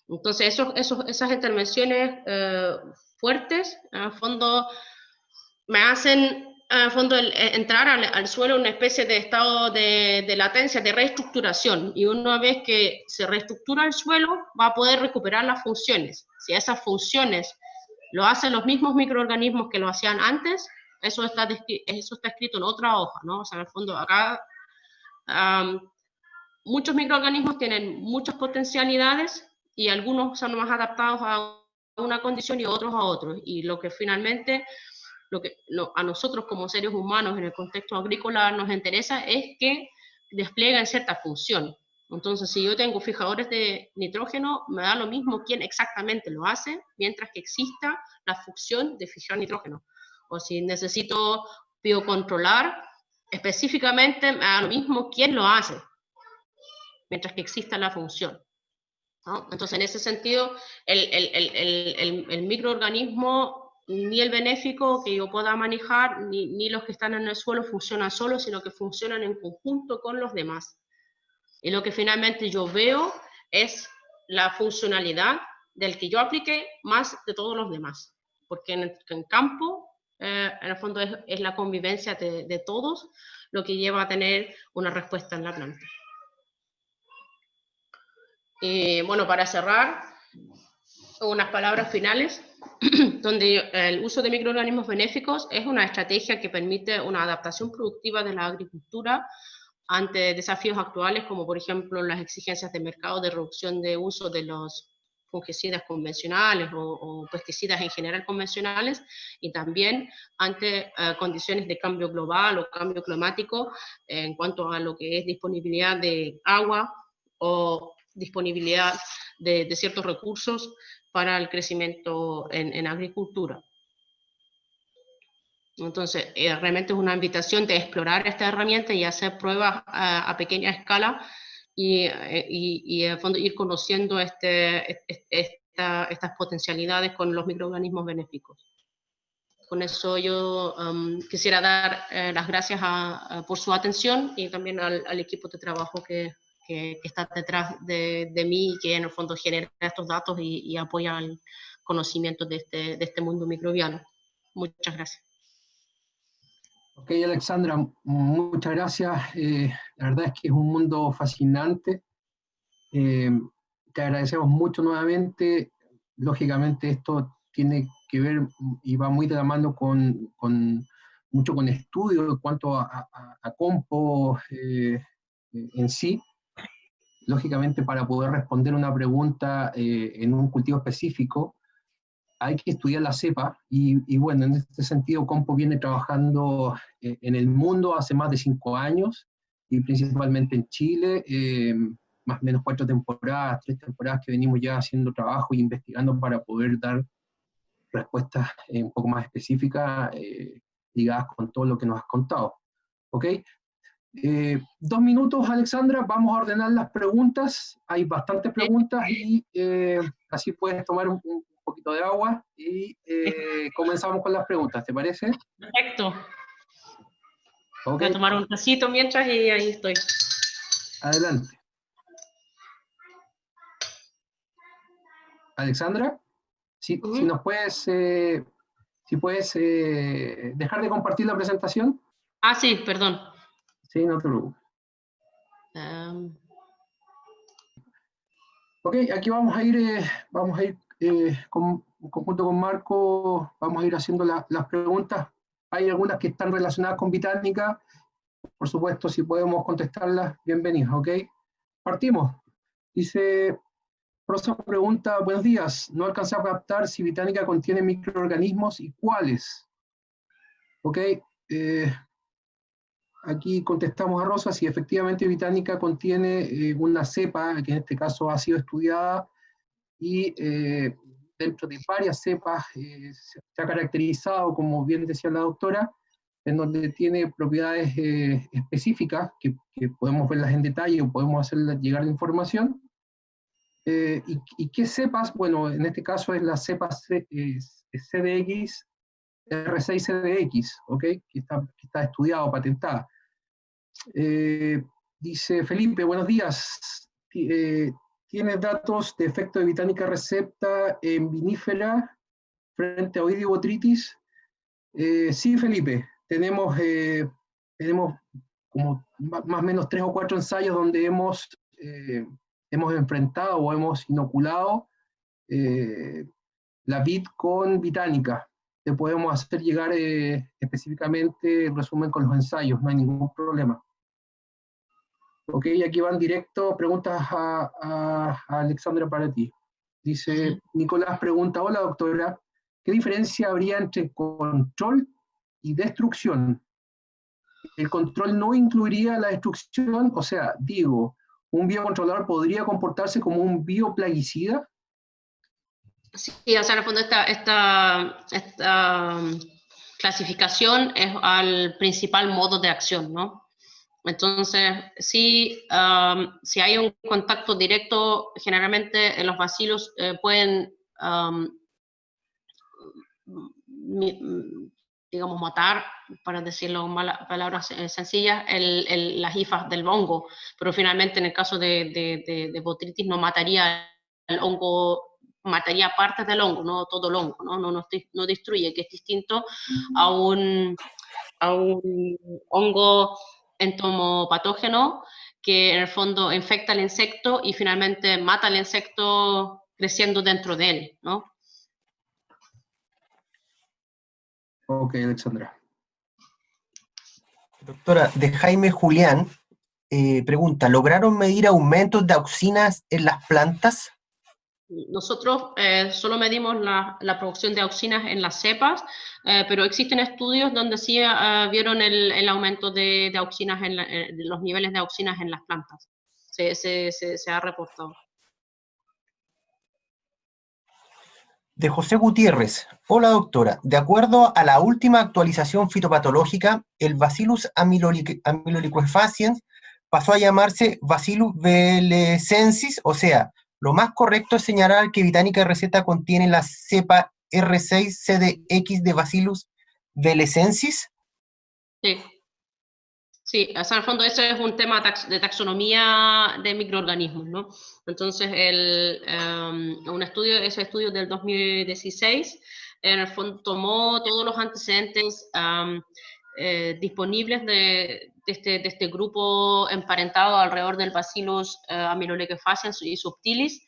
Entonces, esas intervenciones fuertes, en el fondo, me hacen entrar al suelo en una especie de estado de latencia, de reestructuración, y una vez que se reestructura el suelo, va a poder recuperar las funciones. Si esas funciones lo hacen los mismos microorganismos que lo hacían antes, eso está escrito en otra hoja, ¿no? O sea, en el fondo acá muchos microorganismos tienen muchas potencialidades y algunos son más adaptados a una condición y otros a otros. Y lo que finalmente, a nosotros como seres humanos en el contexto agrícola nos interesa es que desplieguen cierta función. Entonces, si yo tengo fijadores de nitrógeno, me da lo mismo quién exactamente lo hace, mientras que exista la función de fijar nitrógeno. O si necesito biocontrolar, específicamente me da lo mismo quién lo hace, mientras que exista la función, ¿no? Entonces, en ese sentido, el microorganismo, ni el benéfico que yo pueda manejar, ni los que están en el suelo funcionan solos, sino que funcionan en conjunto con los demás. Y lo que finalmente yo veo es la funcionalidad del que yo aplique más de todos los demás. Porque en campo, en el fondo, es la convivencia de todos lo que lleva a tener una respuesta en la planta. Y bueno, para cerrar, unas palabras finales, donde el uso de microorganismos benéficos es una estrategia que permite una adaptación productiva de la agricultura ante desafíos actuales, como por ejemplo las exigencias de mercado de reducción de uso de los fungicidas convencionales o pesticidas en general convencionales, y también ante condiciones de cambio global o cambio climático en cuanto a lo que es disponibilidad de agua o disponibilidad de ciertos recursos para el crecimiento en agricultura. Entonces, realmente es una invitación de explorar esta herramienta y hacer pruebas a pequeña escala y en el fondo ir conociendo estas potencialidades con los microorganismos benéficos. Con eso yo quisiera dar las gracias por su atención y también al equipo de trabajo que está detrás de mí y que en el fondo genera estos datos y apoya el conocimiento de este mundo microbiano. Muchas gracias. Ok, Alexandra, muchas gracias. La verdad es que es un mundo fascinante. Te agradecemos mucho nuevamente. Lógicamente esto tiene que ver y va muy de la mano mucho con estudio en cuanto a compo en sí. Lógicamente, para poder responder una pregunta en un cultivo específico, hay que estudiar la cepa, y bueno, en este sentido, Compo viene trabajando en el mundo hace más de 5 años, y principalmente en Chile, más o menos 4 temporadas, 3 temporadas que venimos ya haciendo trabajo e investigando para poder dar respuestas un poco más específicas, ligadas con todo lo que nos has contado. ¿Ok? 2 minutos, Alexandra, vamos a ordenar las preguntas. Hay bastantes preguntas y así puedes tomar un poquito de agua y comenzamos con las preguntas, ¿te parece? Perfecto. Okay. Voy a tomar un tacito mientras y ahí estoy. Adelante. Alexandra, si nos puedes, si puedes dejar de compartir la presentación. Ah, sí, perdón. Sí, no te preocupes. Ok, aquí vamos a ir conjunto con Marco, vamos a ir haciendo las preguntas. Hay algunas que están relacionadas con Bitánica, por supuesto, si podemos contestarlas, bienvenidos, ok. Partimos. Dice, Rosa pregunta, buenos días, no alcancé a captar si Bitánica contiene microorganismos y cuáles. Ok, aquí contestamos a Rosa, si efectivamente Bitánica contiene una cepa, que en este caso ha sido estudiada, y dentro de varias cepas se ha caracterizado, como bien decía la doctora, en donde tiene propiedades específicas, que podemos verlas en detalle o podemos hacerles llegar la información. ¿Y qué cepas? Bueno, en este caso es la cepa CDX, R6CDX, ¿ok? Que está estudiado, patentada. Dice Felipe, buenos días. ¿Tienes datos de efecto de Bitánica recepta en vinífera frente a oidiobotritis? Sí, Felipe, tenemos como más o menos 3 o 4 ensayos donde hemos enfrentado o hemos inoculado la vid con Bitánica. te podemos hacer llegar específicamente el resumen con los ensayos, no hay ningún problema. Ok, aquí van directo preguntas a Alexandra para ti. Dice, Nicolás pregunta, hola doctora, ¿qué diferencia habría entre control y destrucción? ¿El control no incluiría la destrucción? O sea, digo, ¿un biocontrolador podría comportarse como un bioplaguicida? Sí, o sea, en el fondo esta clasificación es al principal modo de acción, ¿no? Entonces, sí, si hay un contacto directo, generalmente los bacilos pueden, digamos, matar, para decirlo en palabras sencillas, las hifas del hongo, pero finalmente en el caso de botrytis no mataría el hongo, mataría partes del hongo, no todo el hongo, no destruye, que es distinto a un hongo entomopatógeno que en el fondo infecta al insecto y finalmente mata al insecto creciendo dentro de él, ¿no? Ok, Alexandra. Doctora, de Jaime Julián pregunta, ¿lograron medir aumentos de auxinas en las plantas? Nosotros solo medimos la producción de auxinas en las cepas, pero existen estudios donde sí vieron el aumento de auxinas, los niveles de auxinas en las plantas. Se ha reportado. De José Gutiérrez, hola doctora, de acuerdo a la última actualización fitopatológica, el Bacillus amyloliquefaciens pasó a llamarse Bacillus velecensis, o sea, lo más correcto es señalar que Británica receta contiene la cepa R6-CDX de Bacillus velecensis. Sí. Sí, o sea, en el fondo ese es un tema de taxonomía de microorganismos, ¿no? Entonces, ese estudio del 2016, en el fondo tomó todos los antecedentes disponibles de este grupo emparentado alrededor del Bacillus amyloliquefaciens y subtilis,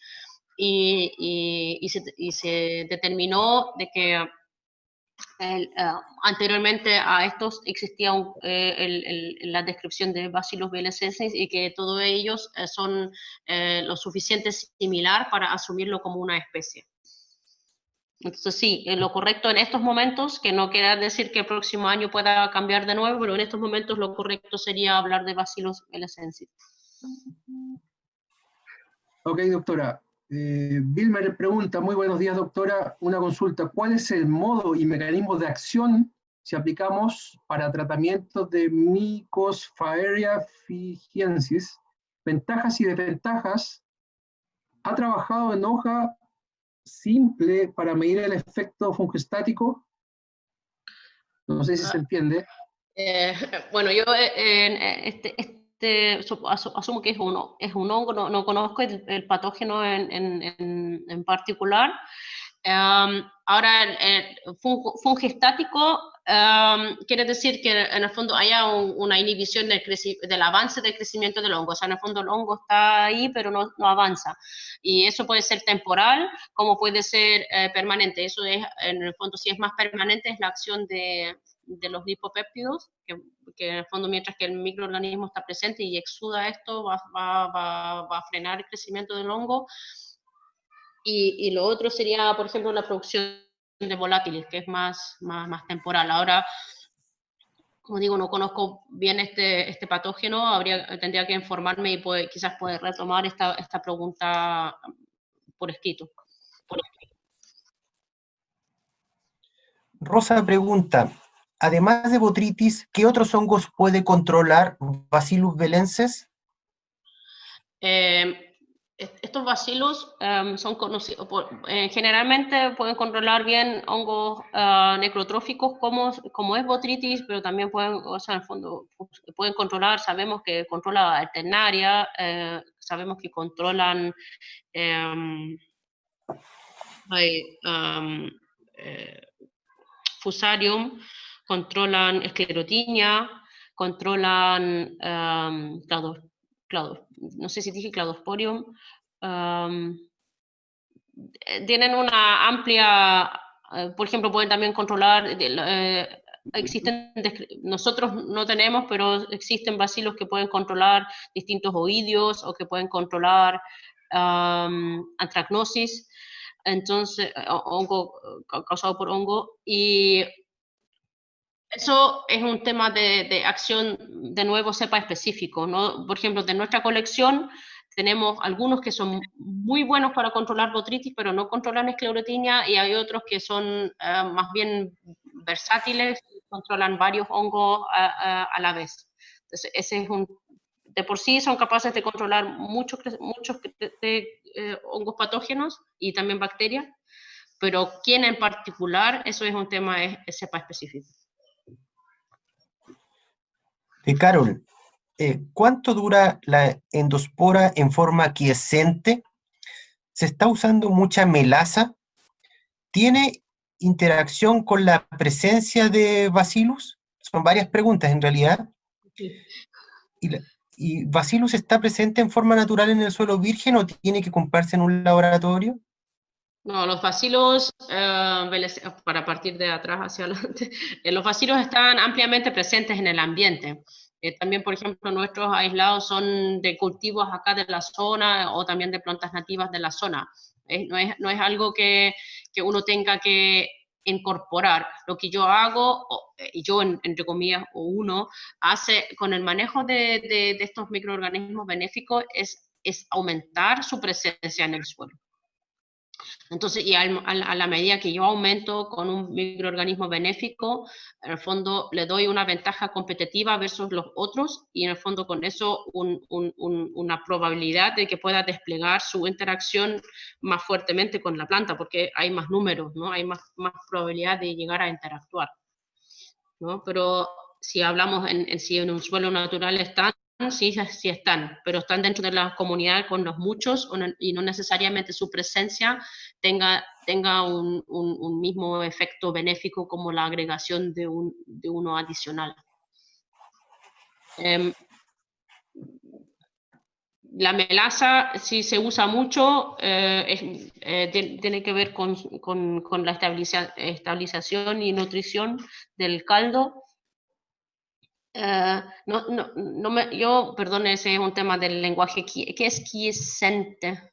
y se determinó de que anteriormente a estos existía la descripción de Bacillus velecensis y que todos ellos son lo suficiente similar para asumirlo como una especie. Entonces sí, lo correcto en estos momentos, que no quiere decir que el próximo año pueda cambiar de nuevo, pero en estos momentos lo correcto sería hablar de Bacillus velecensis. Ok, doctora. Wilmer pregunta, muy buenos días, doctora. Una consulta, ¿cuál es el modo y mecanismo de acción si aplicamos para tratamientos de Mycophaeria fijiensis? Ventajas y desventajas. ¿Ha trabajado en hoja simple para medir el efecto fungestático? No sé si se entiende. Bueno, yo asumo que es un hongo, no conozco el patógeno en particular. Ahora, fungestático quiere decir que en el fondo haya una inhibición del avance del crecimiento del hongo. O sea, en el fondo el hongo está ahí, pero no avanza. Y eso puede ser temporal, como puede ser permanente. Eso es, en el fondo, si es más permanente, es la acción de los lipopéptidos, que en el fondo mientras que el microorganismo está presente y exuda esto, va a frenar el crecimiento del hongo. Y lo otro sería, por ejemplo, la producción de volátiles, que es más temporal. Ahora, como digo, no conozco bien este patógeno, tendría que informarme y quizás poder retomar esta pregunta por escrito. Rosa pregunta, además de botrytis, ¿qué otros hongos puede controlar Bacillus velecensis? Estos bacilos son conocidos, generalmente pueden controlar bien hongos necrotróficos como es botrytis, pero también pueden, o sea, en el fondo, pueden controlar, sabemos que controla Alternaria, sabemos que controlan Fusarium, controlan Sclerotinia, controlan no sé si dije Cladosporium, tienen una amplia por ejemplo, pueden también controlar, nosotros no tenemos, pero existen bacilos que pueden controlar distintos oídios o que pueden controlar antracnosis, entonces, hongo causado por hongo, y eso es un tema de acción, de nuevo, cepa específico, ¿no? Por ejemplo, de nuestra colección tenemos algunos que son muy buenos para controlar botrytis, pero no controlan esclerotinia, y hay otros que son más bien versátiles, controlan varios hongos a la vez. Entonces, ese es de por sí son capaces de controlar muchos hongos patógenos y también bacterias, pero quién en particular, eso es un tema es cepa específico. Carol, ¿cuánto dura la endospora en forma quiescente? ¿Se está usando mucha melaza? ¿Tiene interacción con la presencia de Bacillus? Son varias preguntas en realidad. Sí. ¿Y Bacillus está presente en forma natural en el suelo virgen o tiene que comprarse en un laboratorio? No, los bacilos, para partir de atrás hacia adelante, los bacilos están ampliamente presentes en el ambiente. También, por ejemplo, nuestros aislados son de cultivos acá de la zona o también de plantas nativas de la zona. No es algo que uno tenga que incorporar. Lo que yo hago, y yo entre comillas, o uno, hace con el manejo de estos microorganismos benéficos es aumentar su presencia en el suelo. Entonces, y a la medida que yo aumento con un microorganismo benéfico, en el fondo le doy una ventaja competitiva versus los otros, y en el fondo con eso una probabilidad de que pueda desplegar su interacción más fuertemente con la planta, porque hay más números, ¿no? Hay más probabilidad de llegar a interactuar, ¿no? Pero si hablamos si en un suelo natural están, sí están, pero están dentro de la comunidad con los muchos y no necesariamente su presencia tenga un mismo efecto benéfico como la agregación de uno adicional. La melaza, si se usa mucho, tiene que ver con la estabilización y nutrición del caldo. Perdón, ese es un tema del lenguaje. ¿Qué es quiescente?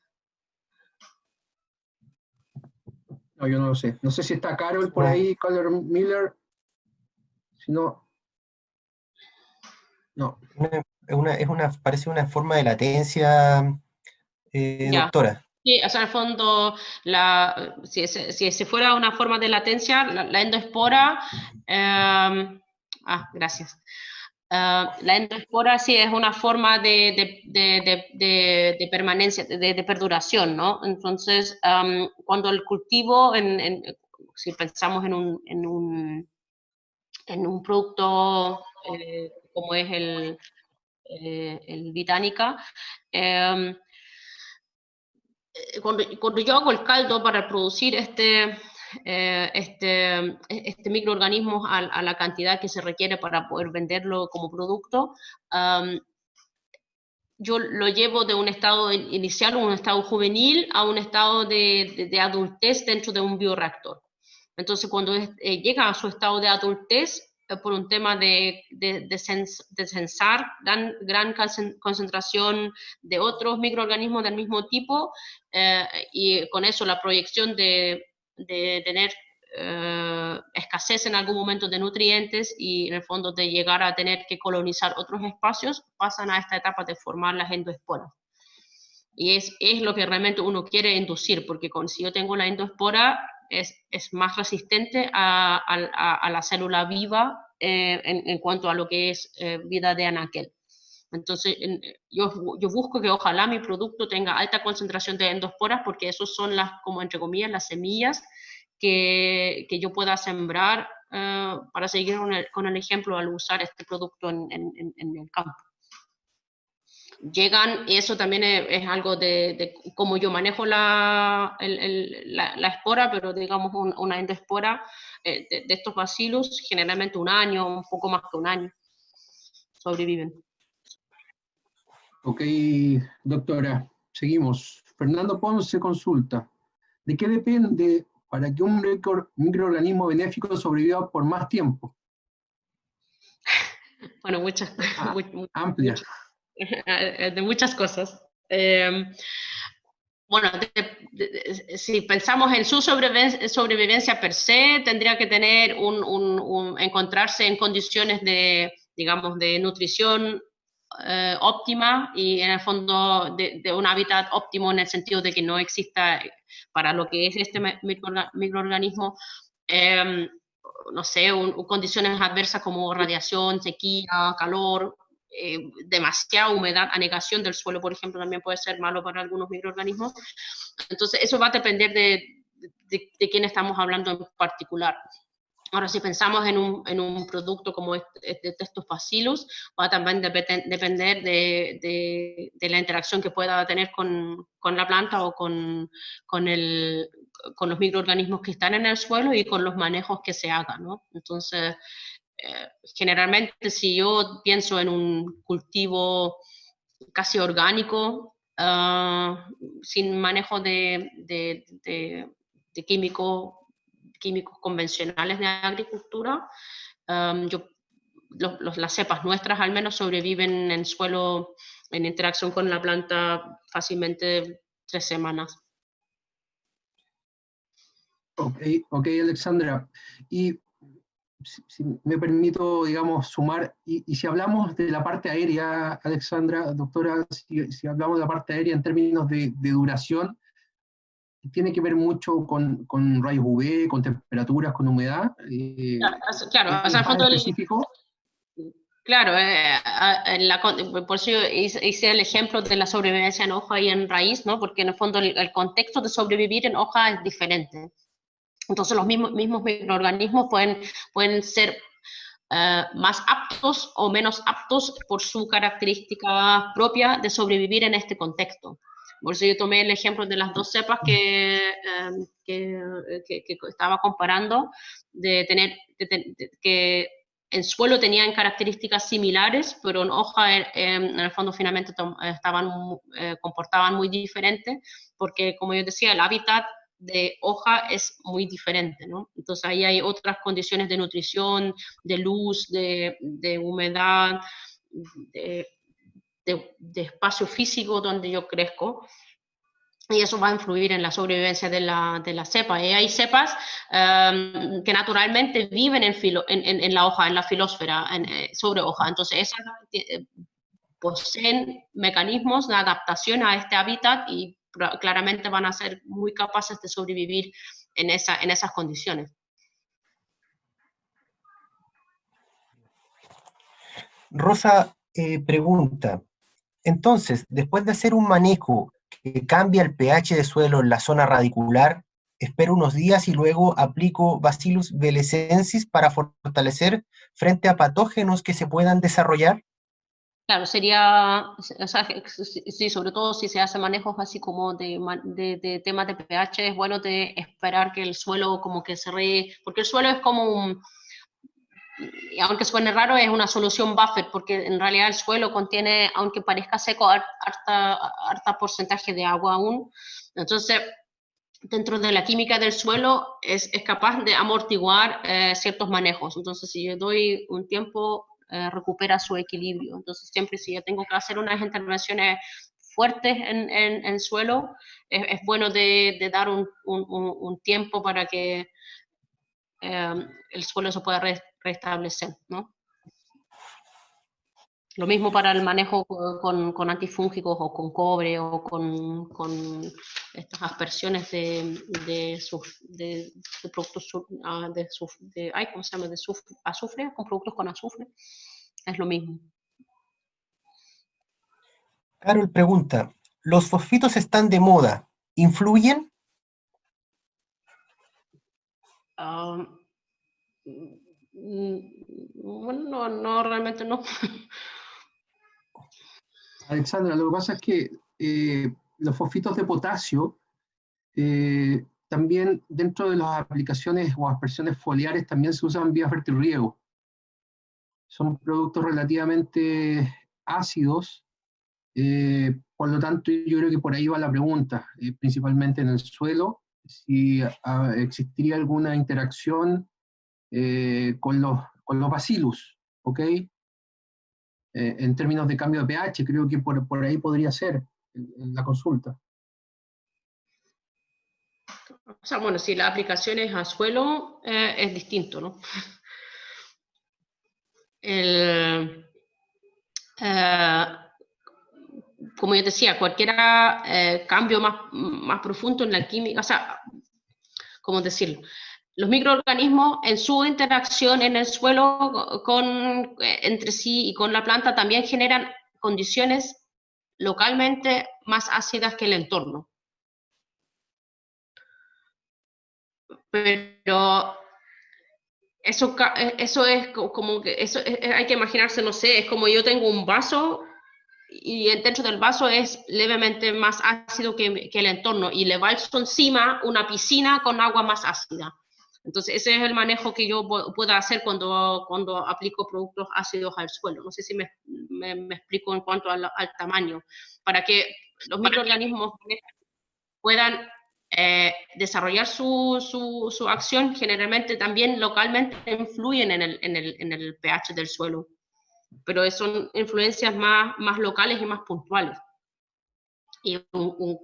No, yo no lo sé. No sé si está Carol por ahí, Carol Miller. Si no, no. Parece una forma de latencia, doctora. Sí, o sea, en el fondo, si fuera una forma de latencia, la endoespora, gracias. La endoespora sí es una forma de permanencia, de perduración, ¿no? Entonces, cuando el cultivo, si pensamos en un producto como es el Vitánica, cuando yo hago el caldo para producir este microorganismo a la cantidad que se requiere para poder venderlo como producto, yo lo llevo de un estado inicial, un estado juvenil, a un estado de adultez dentro de un bioreactor. Entonces, cuando llega a su estado de adultez, por un tema de censar gran concentración de otros microorganismos del mismo tipo, y con eso la proyección de tener escasez en algún momento de nutrientes y en el fondo de llegar a tener que colonizar otros espacios, pasan a esta etapa de formar las endoesporas. Y es lo que realmente uno quiere inducir, porque si yo tengo la endoespora, es más resistente a la célula viva en cuanto a lo que es vida de anaquel. Entonces, yo busco que ojalá mi producto tenga alta concentración de endoesporas, porque esos son como entre comillas, las semillas que yo pueda sembrar para seguir con el ejemplo al usar este producto en el campo. Llegan, y eso también es algo de cómo yo manejo la espora, pero digamos una endoespora de estos bacilos, generalmente un año, un poco más que un año, sobreviven. Ok, doctora, seguimos. Fernando Ponce consulta. ¿De qué depende para que un microorganismo benéfico sobreviva por más tiempo? Bueno, muchas, Amplia. de muchas cosas. Bueno, si pensamos en su sobrevivencia per se, tendría que tener encontrarse en condiciones de, digamos, de nutrición óptima y en el fondo de un hábitat óptimo en el sentido de que no exista para lo que es este microorganismo, no sé, condiciones adversas como radiación, sequía, calor, demasiada humedad, anegación del suelo, por ejemplo, también puede ser malo para algunos microorganismos. Entonces, eso va a depender de quién estamos hablando en particular. Ahora, si pensamos en un producto como este Testobacillus, va a también depender de la interacción que pueda tener con la planta o con los microorganismos que están en el suelo y con los manejos que se hagan, ¿no? Entonces, generalmente si yo pienso en un cultivo casi orgánico, sin manejo de químicos convencionales de agricultura, las cepas nuestras al menos sobreviven en suelo, en interacción con la planta, fácilmente 3 semanas. Ok, Alexandra. Y si me permito, digamos, sumar, y si hablamos de la parte aérea, Alexandra, doctora, si hablamos de la parte aérea en términos de duración, tiene que ver mucho con rayos UV, con temperaturas, con humedad. Claro, o sea, ¿es más específico? Claro, por eso hice el ejemplo de la sobrevivencia en hoja y en raíz, ¿no? Porque en el fondo el contexto de sobrevivir en hoja es diferente. Entonces los mismos microorganismos pueden ser más aptos o menos aptos por su característica propia de sobrevivir en este contexto. Por eso yo tomé el ejemplo de las 2 cepas que estaba comparando, que en suelo tenían características similares, pero en hoja en el fondo finalmente comportaban muy diferente, porque como yo decía, el hábitat de hoja es muy diferente, ¿no? Entonces ahí hay otras condiciones de nutrición, de luz, de humedad, de espacio físico donde yo crezco, y eso va a influir en la sobrevivencia de la cepa. Y hay cepas que naturalmente viven en la hoja, en la filósfera, sobre hoja. Entonces esas poseen mecanismos de adaptación a este hábitat y claramente van a ser muy capaces de sobrevivir en esas condiciones. Rosa pregunta, entonces, después de hacer un manejo que cambia el pH de suelo en la zona radicular, espero unos días y luego aplico Bacillus velecensis para fortalecer frente a patógenos que se puedan desarrollar. Claro, sería, o sea, sí, sobre todo si se hace manejos así como de temas de pH, es bueno de esperar que el suelo como que porque el suelo es como y aunque suene raro, es una solución buffer, porque en realidad el suelo contiene, aunque parezca seco, harta porcentaje de agua aún. Entonces, dentro de la química del suelo es capaz de amortiguar ciertos manejos. Entonces, si yo doy un tiempo, recupera su equilibrio. Entonces, siempre si yo tengo que hacer unas intervenciones fuertes en suelo, es bueno de dar un tiempo para que el suelo se pueda restablecer, ¿no? Lo mismo para el manejo con antifúngicos o con cobre o con estas aspersiones de productos ¿cómo se llama? De azufre, con productos con azufre. Es lo mismo. Carol pregunta, ¿los fosfitos están de moda? ¿Influyen? Bueno, no, realmente no. Alexandra, lo que pasa es que los fosfitos de potasio también dentro de las aplicaciones o aspersiones foliares también se usan vía fertirriego. Son productos relativamente ácidos, por lo tanto yo creo que por ahí va la pregunta, principalmente en el suelo, si existiría alguna interacción con los bacillus, ¿ok? En términos de cambio de pH, creo que por ahí podría ser en la consulta. O sea, bueno, si la aplicación es a suelo, es distinto, ¿no? Como yo decía, cualquier cambio más profundo en la química, o sea, ¿cómo decirlo? Los microorganismos en su interacción en el suelo entre sí y con la planta también generan condiciones localmente más ácidas que el entorno. Pero eso es como que, hay que imaginarse, no sé, es como yo tengo un vaso y dentro del vaso es levemente más ácido que el entorno y le valso encima una piscina con agua más ácida. Entonces ese es el manejo que yo puedo hacer cuando aplico productos ácidos al suelo. No sé si me explico en cuanto al tamaño. Para que los microorganismos puedan desarrollar su acción, generalmente también localmente influyen en el pH del suelo, pero son influencias más locales y más puntuales. Y un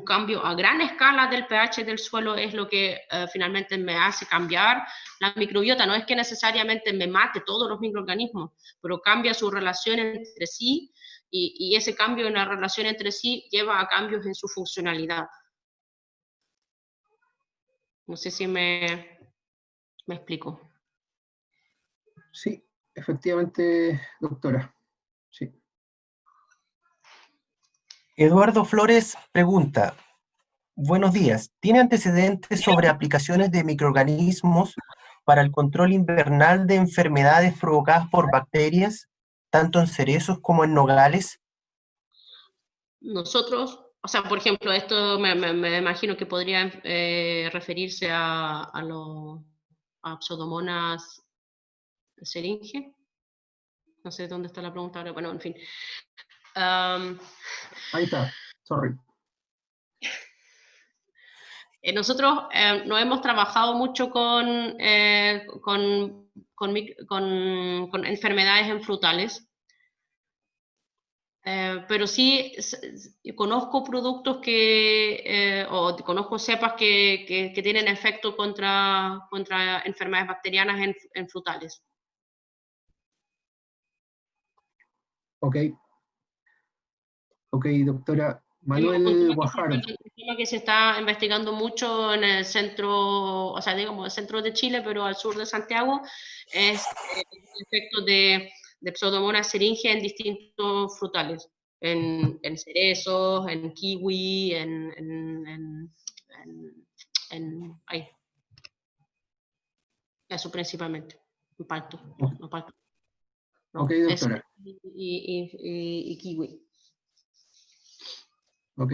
cambio a gran escala del pH del suelo es lo que finalmente me hace cambiar la microbiota. No es que necesariamente me mate todos los microorganismos, pero cambia su relación entre sí, y ese cambio en la relación entre sí lleva a cambios en su funcionalidad. No sé si me explico. Sí, efectivamente, doctora. Sí. Eduardo Flores pregunta, buenos días, ¿tiene antecedentes sobre aplicaciones de microorganismos para el control invernal de enfermedades provocadas por bacterias, tanto en cerezos como en nogales? Nosotros, o sea, por ejemplo, esto me imagino que podría referirse a Pseudomonas syringae. No sé dónde está la pregunta ahora, bueno, en fin. Ahí está, sorry. Nosotros no hemos trabajado mucho con enfermedades en frutales, pero sí conozco productos o conozco cepas que tienen efecto contra enfermedades bacterianas en frutales. Ok. Ok, doctora. Manuel Guajardo. Es un tema que se está investigando mucho en el centro, o sea, digamos, el centro de Chile, pero al sur de Santiago, es el efecto de Pseudomonas syringae en distintos frutales, en cerezos, en kiwi, ahí. Eso principalmente, en palto, no palto. No, Ok, doctora. y kiwi. Ok.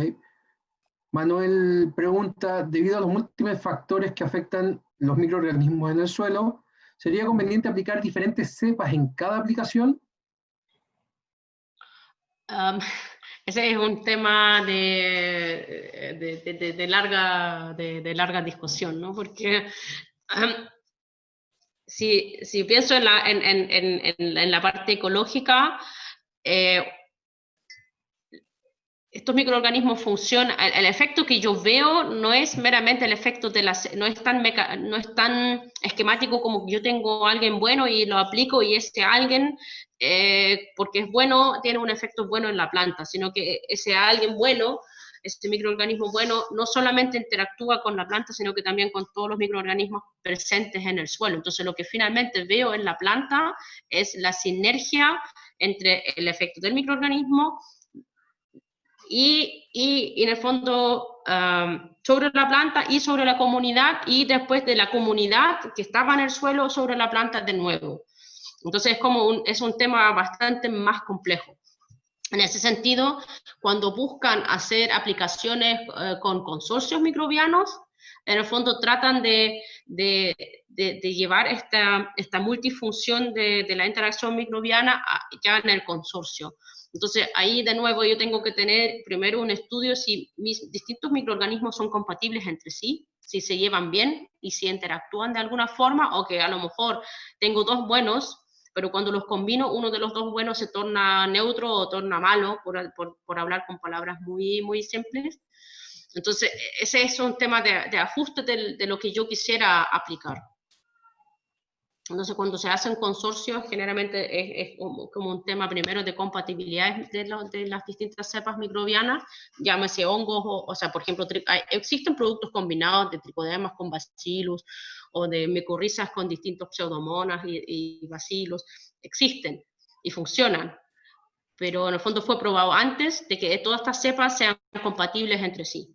Manuel pregunta, debido a los múltiples factores que afectan los microorganismos en el suelo, ¿sería conveniente aplicar diferentes cepas en cada aplicación? Ese es un tema de larga discusión, ¿no? Porque si pienso en la parte ecológica, estos microorganismos funcionan, el efecto que yo veo no es meramente el efecto no es tan esquemático como que yo tengo a alguien bueno y lo aplico y ese alguien, porque es bueno, tiene un efecto bueno en la planta, sino que ese alguien bueno, este microorganismo bueno, no solamente interactúa con la planta, sino que también con todos los microorganismos presentes en el suelo. Entonces lo que finalmente veo en la planta es la sinergia entre el efecto del microorganismo y en el fondo sobre la planta y sobre la comunidad, y después de la comunidad que estaba en el suelo sobre la planta de nuevo. Entonces es un tema bastante más complejo. En ese sentido, cuando buscan hacer aplicaciones con consorcios microbianos, en el fondo tratan de llevar esta multifunción de la interacción microbiana ya en el consorcio. Entonces, ahí de nuevo yo tengo que tener primero un estudio si mis distintos microorganismos son compatibles entre sí, si se llevan bien y si interactúan de alguna forma, o que a lo mejor tengo dos buenos, pero cuando los combino, uno de los dos buenos se torna neutro o torna malo, por hablar con palabras muy, muy simples. Entonces, ese es un tema de ajuste de lo que yo quisiera aplicar. Entonces, cuando se hacen consorcios, generalmente es como un tema primero de compatibilidad de las distintas cepas microbianas, llámese hongos, o sea, por ejemplo, existen productos combinados de tricodermas con bacillus, o de micorrizas con distintos pseudomonas y bacillus, existen y funcionan, pero en el fondo fue probado antes de que todas estas cepas sean compatibles entre sí.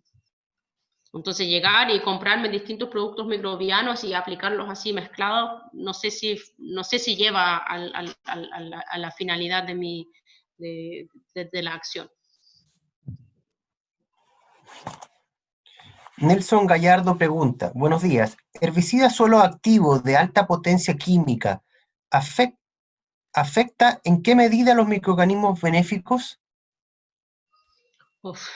Entonces llegar y comprarme distintos productos microbianos y aplicarlos así mezclados, no sé si lleva a la finalidad de la acción. Nelson Gallardo pregunta, buenos días, ¿herbicida suelo activo de alta potencia química afecta en qué medida a los microorganismos benéficos? Uf.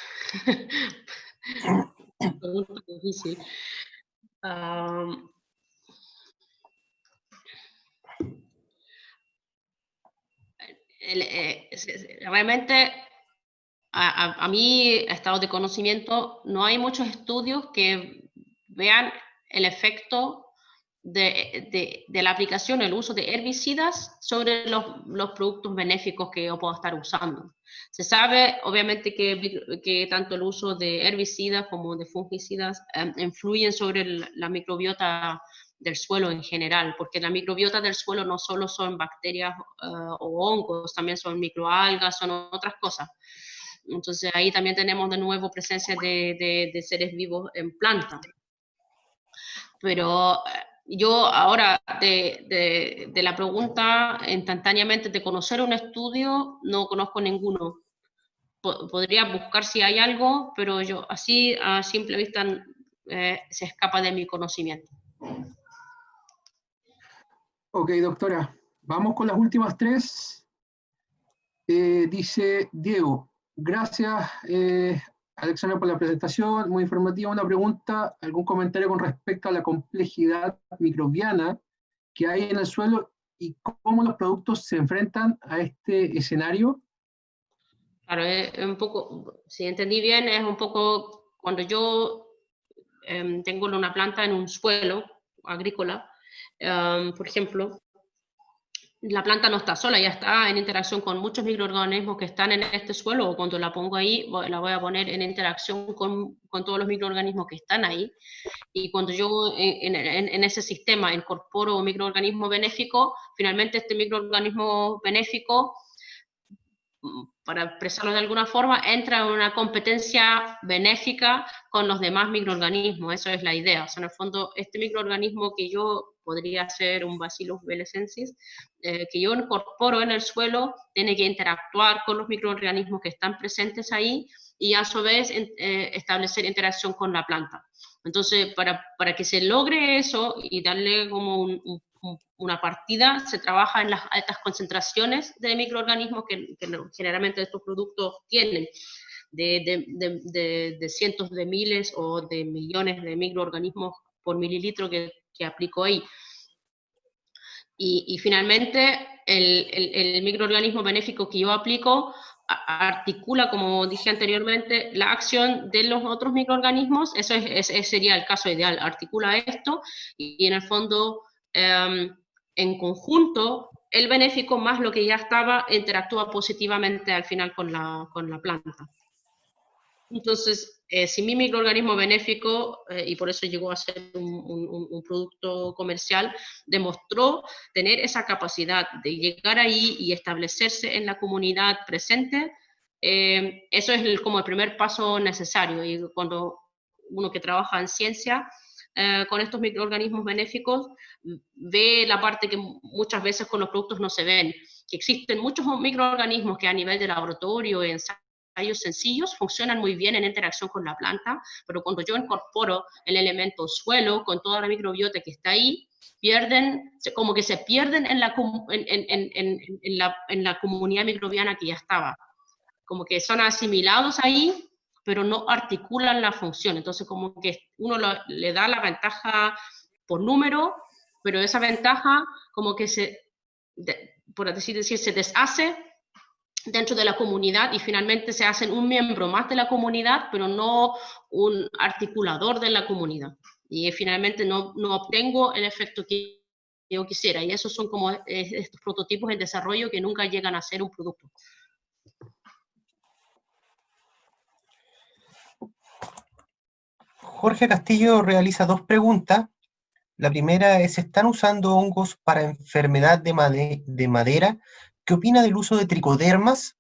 Pregunta difícil. Realmente, a mi estado de conocimiento, no hay muchos estudios que vean el efecto de la aplicación, el uso de herbicidas sobre los productos benéficos que yo puedo estar usando. Se sabe, obviamente, que tanto el uso de herbicidas como de fungicidas influyen sobre la microbiota del suelo en general, porque la microbiota del suelo no solo son bacterias o hongos, también son microalgas, son otras cosas. Entonces ahí también tenemos de nuevo presencia de seres vivos en plantas. Pero yo ahora, de la pregunta, instantáneamente, de conocer un estudio, no conozco ninguno. Podría buscar si hay algo, pero yo así, a simple vista, se escapa de mi conocimiento. Ok, doctora, vamos con las últimas tres. Dice Diego, gracias Alexandra por la presentación, muy informativa. Una pregunta, algún comentario con respecto a la complejidad microbiana que hay en el suelo y cómo los productos se enfrentan a este escenario. Claro, es un poco, si entendí bien, es un poco cuando yo tengo una planta en un suelo agrícola, por ejemplo, la planta no está sola, ya está en interacción con muchos microorganismos que están en este suelo, o cuando la pongo ahí, la voy a poner en interacción con todos los microorganismos que están ahí, y cuando yo en ese sistema incorporo un microorganismo benéfico, finalmente este microorganismo benéfico, para expresarlo de alguna forma, entra en una competencia benéfica con los demás microorganismos. Eso es la idea. O sea, en el fondo, este microorganismo que yo podría ser un Bacillus belicensis, que yo incorporo en el suelo, tiene que interactuar con los microorganismos que están presentes ahí y a su vez establecer interacción con la planta. Entonces, para que se logre eso y darle como una partida, se trabaja en las altas concentraciones de microorganismos que generalmente estos productos tienen, de cientos de miles o de millones de microorganismos por mililitro que aplico ahí. Y finalmente, el microorganismo benéfico que yo aplico articula, como dije anteriormente, la acción de los otros microorganismos. Ese sería el caso ideal, articula esto y en el fondo, en conjunto, el benéfico más lo que ya estaba interactúa positivamente al final con la planta. Entonces, si mi microorganismo benéfico, y por eso llegó a ser un producto comercial, demostró tener esa capacidad de llegar ahí y establecerse en la comunidad presente, eso es como el primer paso necesario. Y cuando uno que trabaja en ciencia con estos microorganismos benéficos, ve la parte que muchas veces con los productos no se ven, que existen muchos microorganismos que a nivel de laboratorio, ensayos sencillos, funcionan muy bien en interacción con la planta, pero cuando yo incorporo el elemento suelo con toda la microbiota que está ahí, como que se pierden en la comunidad microbiana que ya estaba. como que son asimilados ahí, pero no articulan la función. Entonces, como que uno le da la ventaja por número, pero esa ventaja como que por así decir, se deshace dentro de la comunidad y finalmente se hacen un miembro más de la comunidad, pero no un articulador de la comunidad. Y finalmente no obtengo el efecto que yo quisiera. Y esos son como estos prototipos en desarrollo que nunca llegan a ser un producto. Jorge Castillo realiza 2 preguntas. La primera es, ¿están usando hongos para enfermedad de madera? ¿Qué opina del uso de tricodermas?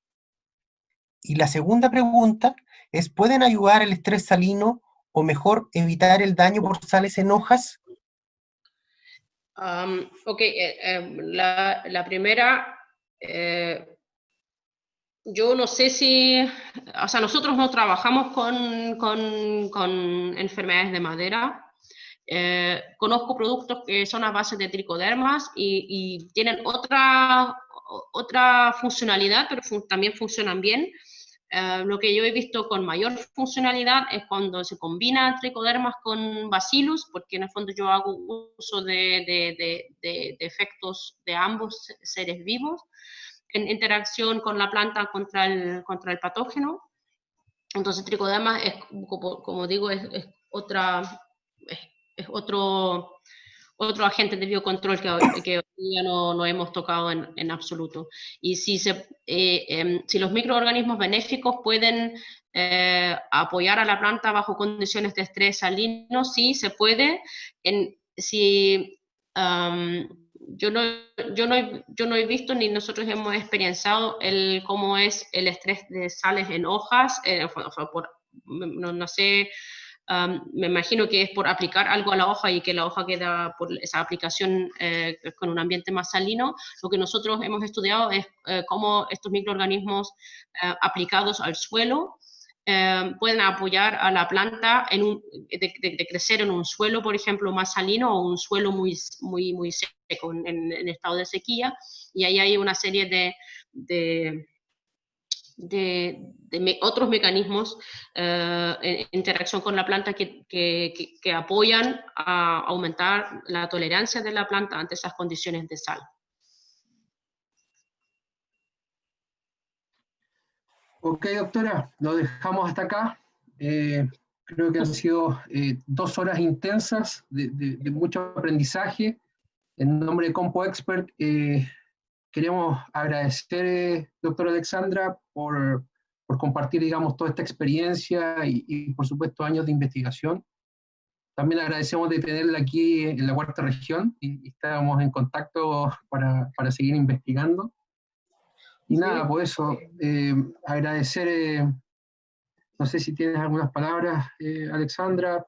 Y la segunda pregunta es, ¿pueden ayudar al estrés salino o mejor evitar el daño por sales en hojas? Ok, la primera, yo no sé si, o sea, nosotros no trabajamos con enfermedades de madera. Conozco productos que son a base de tricodermas y tienen otra funcionalidad, pero también funcionan bien. Lo que yo he visto con mayor funcionalidad es cuando se combinan tricodermas con bacillus, porque en el fondo yo hago uso de efectos de ambos seres vivos en interacción con la planta contra el patógeno. Entonces tricodermas es, como digo, es otro agente de biocontrol que hoy día no hemos tocado en absoluto. Y si los microorganismos benéficos pueden apoyar a la planta bajo condiciones de estrés salino, sí, se puede. Yo no he visto ni nosotros hemos experienciado cómo es el estrés de sales en hojas, no sé. Me imagino que es por aplicar algo a la hoja y que la hoja queda por esa aplicación con un ambiente más salino. Lo que nosotros hemos estudiado es cómo estos microorganismos aplicados al suelo pueden apoyar a la planta de crecer en un suelo, por ejemplo, más salino o un suelo muy seco, en estado de sequía. Y ahí hay una serie de otros mecanismos en interacción con la planta que apoyan a aumentar la tolerancia de la planta ante esas condiciones de sal. Ok, doctora, lo dejamos hasta acá. Creo que han sido 2 horas intensas de mucho aprendizaje. En nombre de CompoExpert, queremos agradecer, doctora Alexandra, por compartir, digamos, toda esta experiencia y, por supuesto, años de investigación. También agradecemos de tenerla aquí en la cuarta región y estábamos en contacto para seguir investigando. Y Sí. nada, por eso, agradecer, no sé si tienes algunas palabras, Alexandra,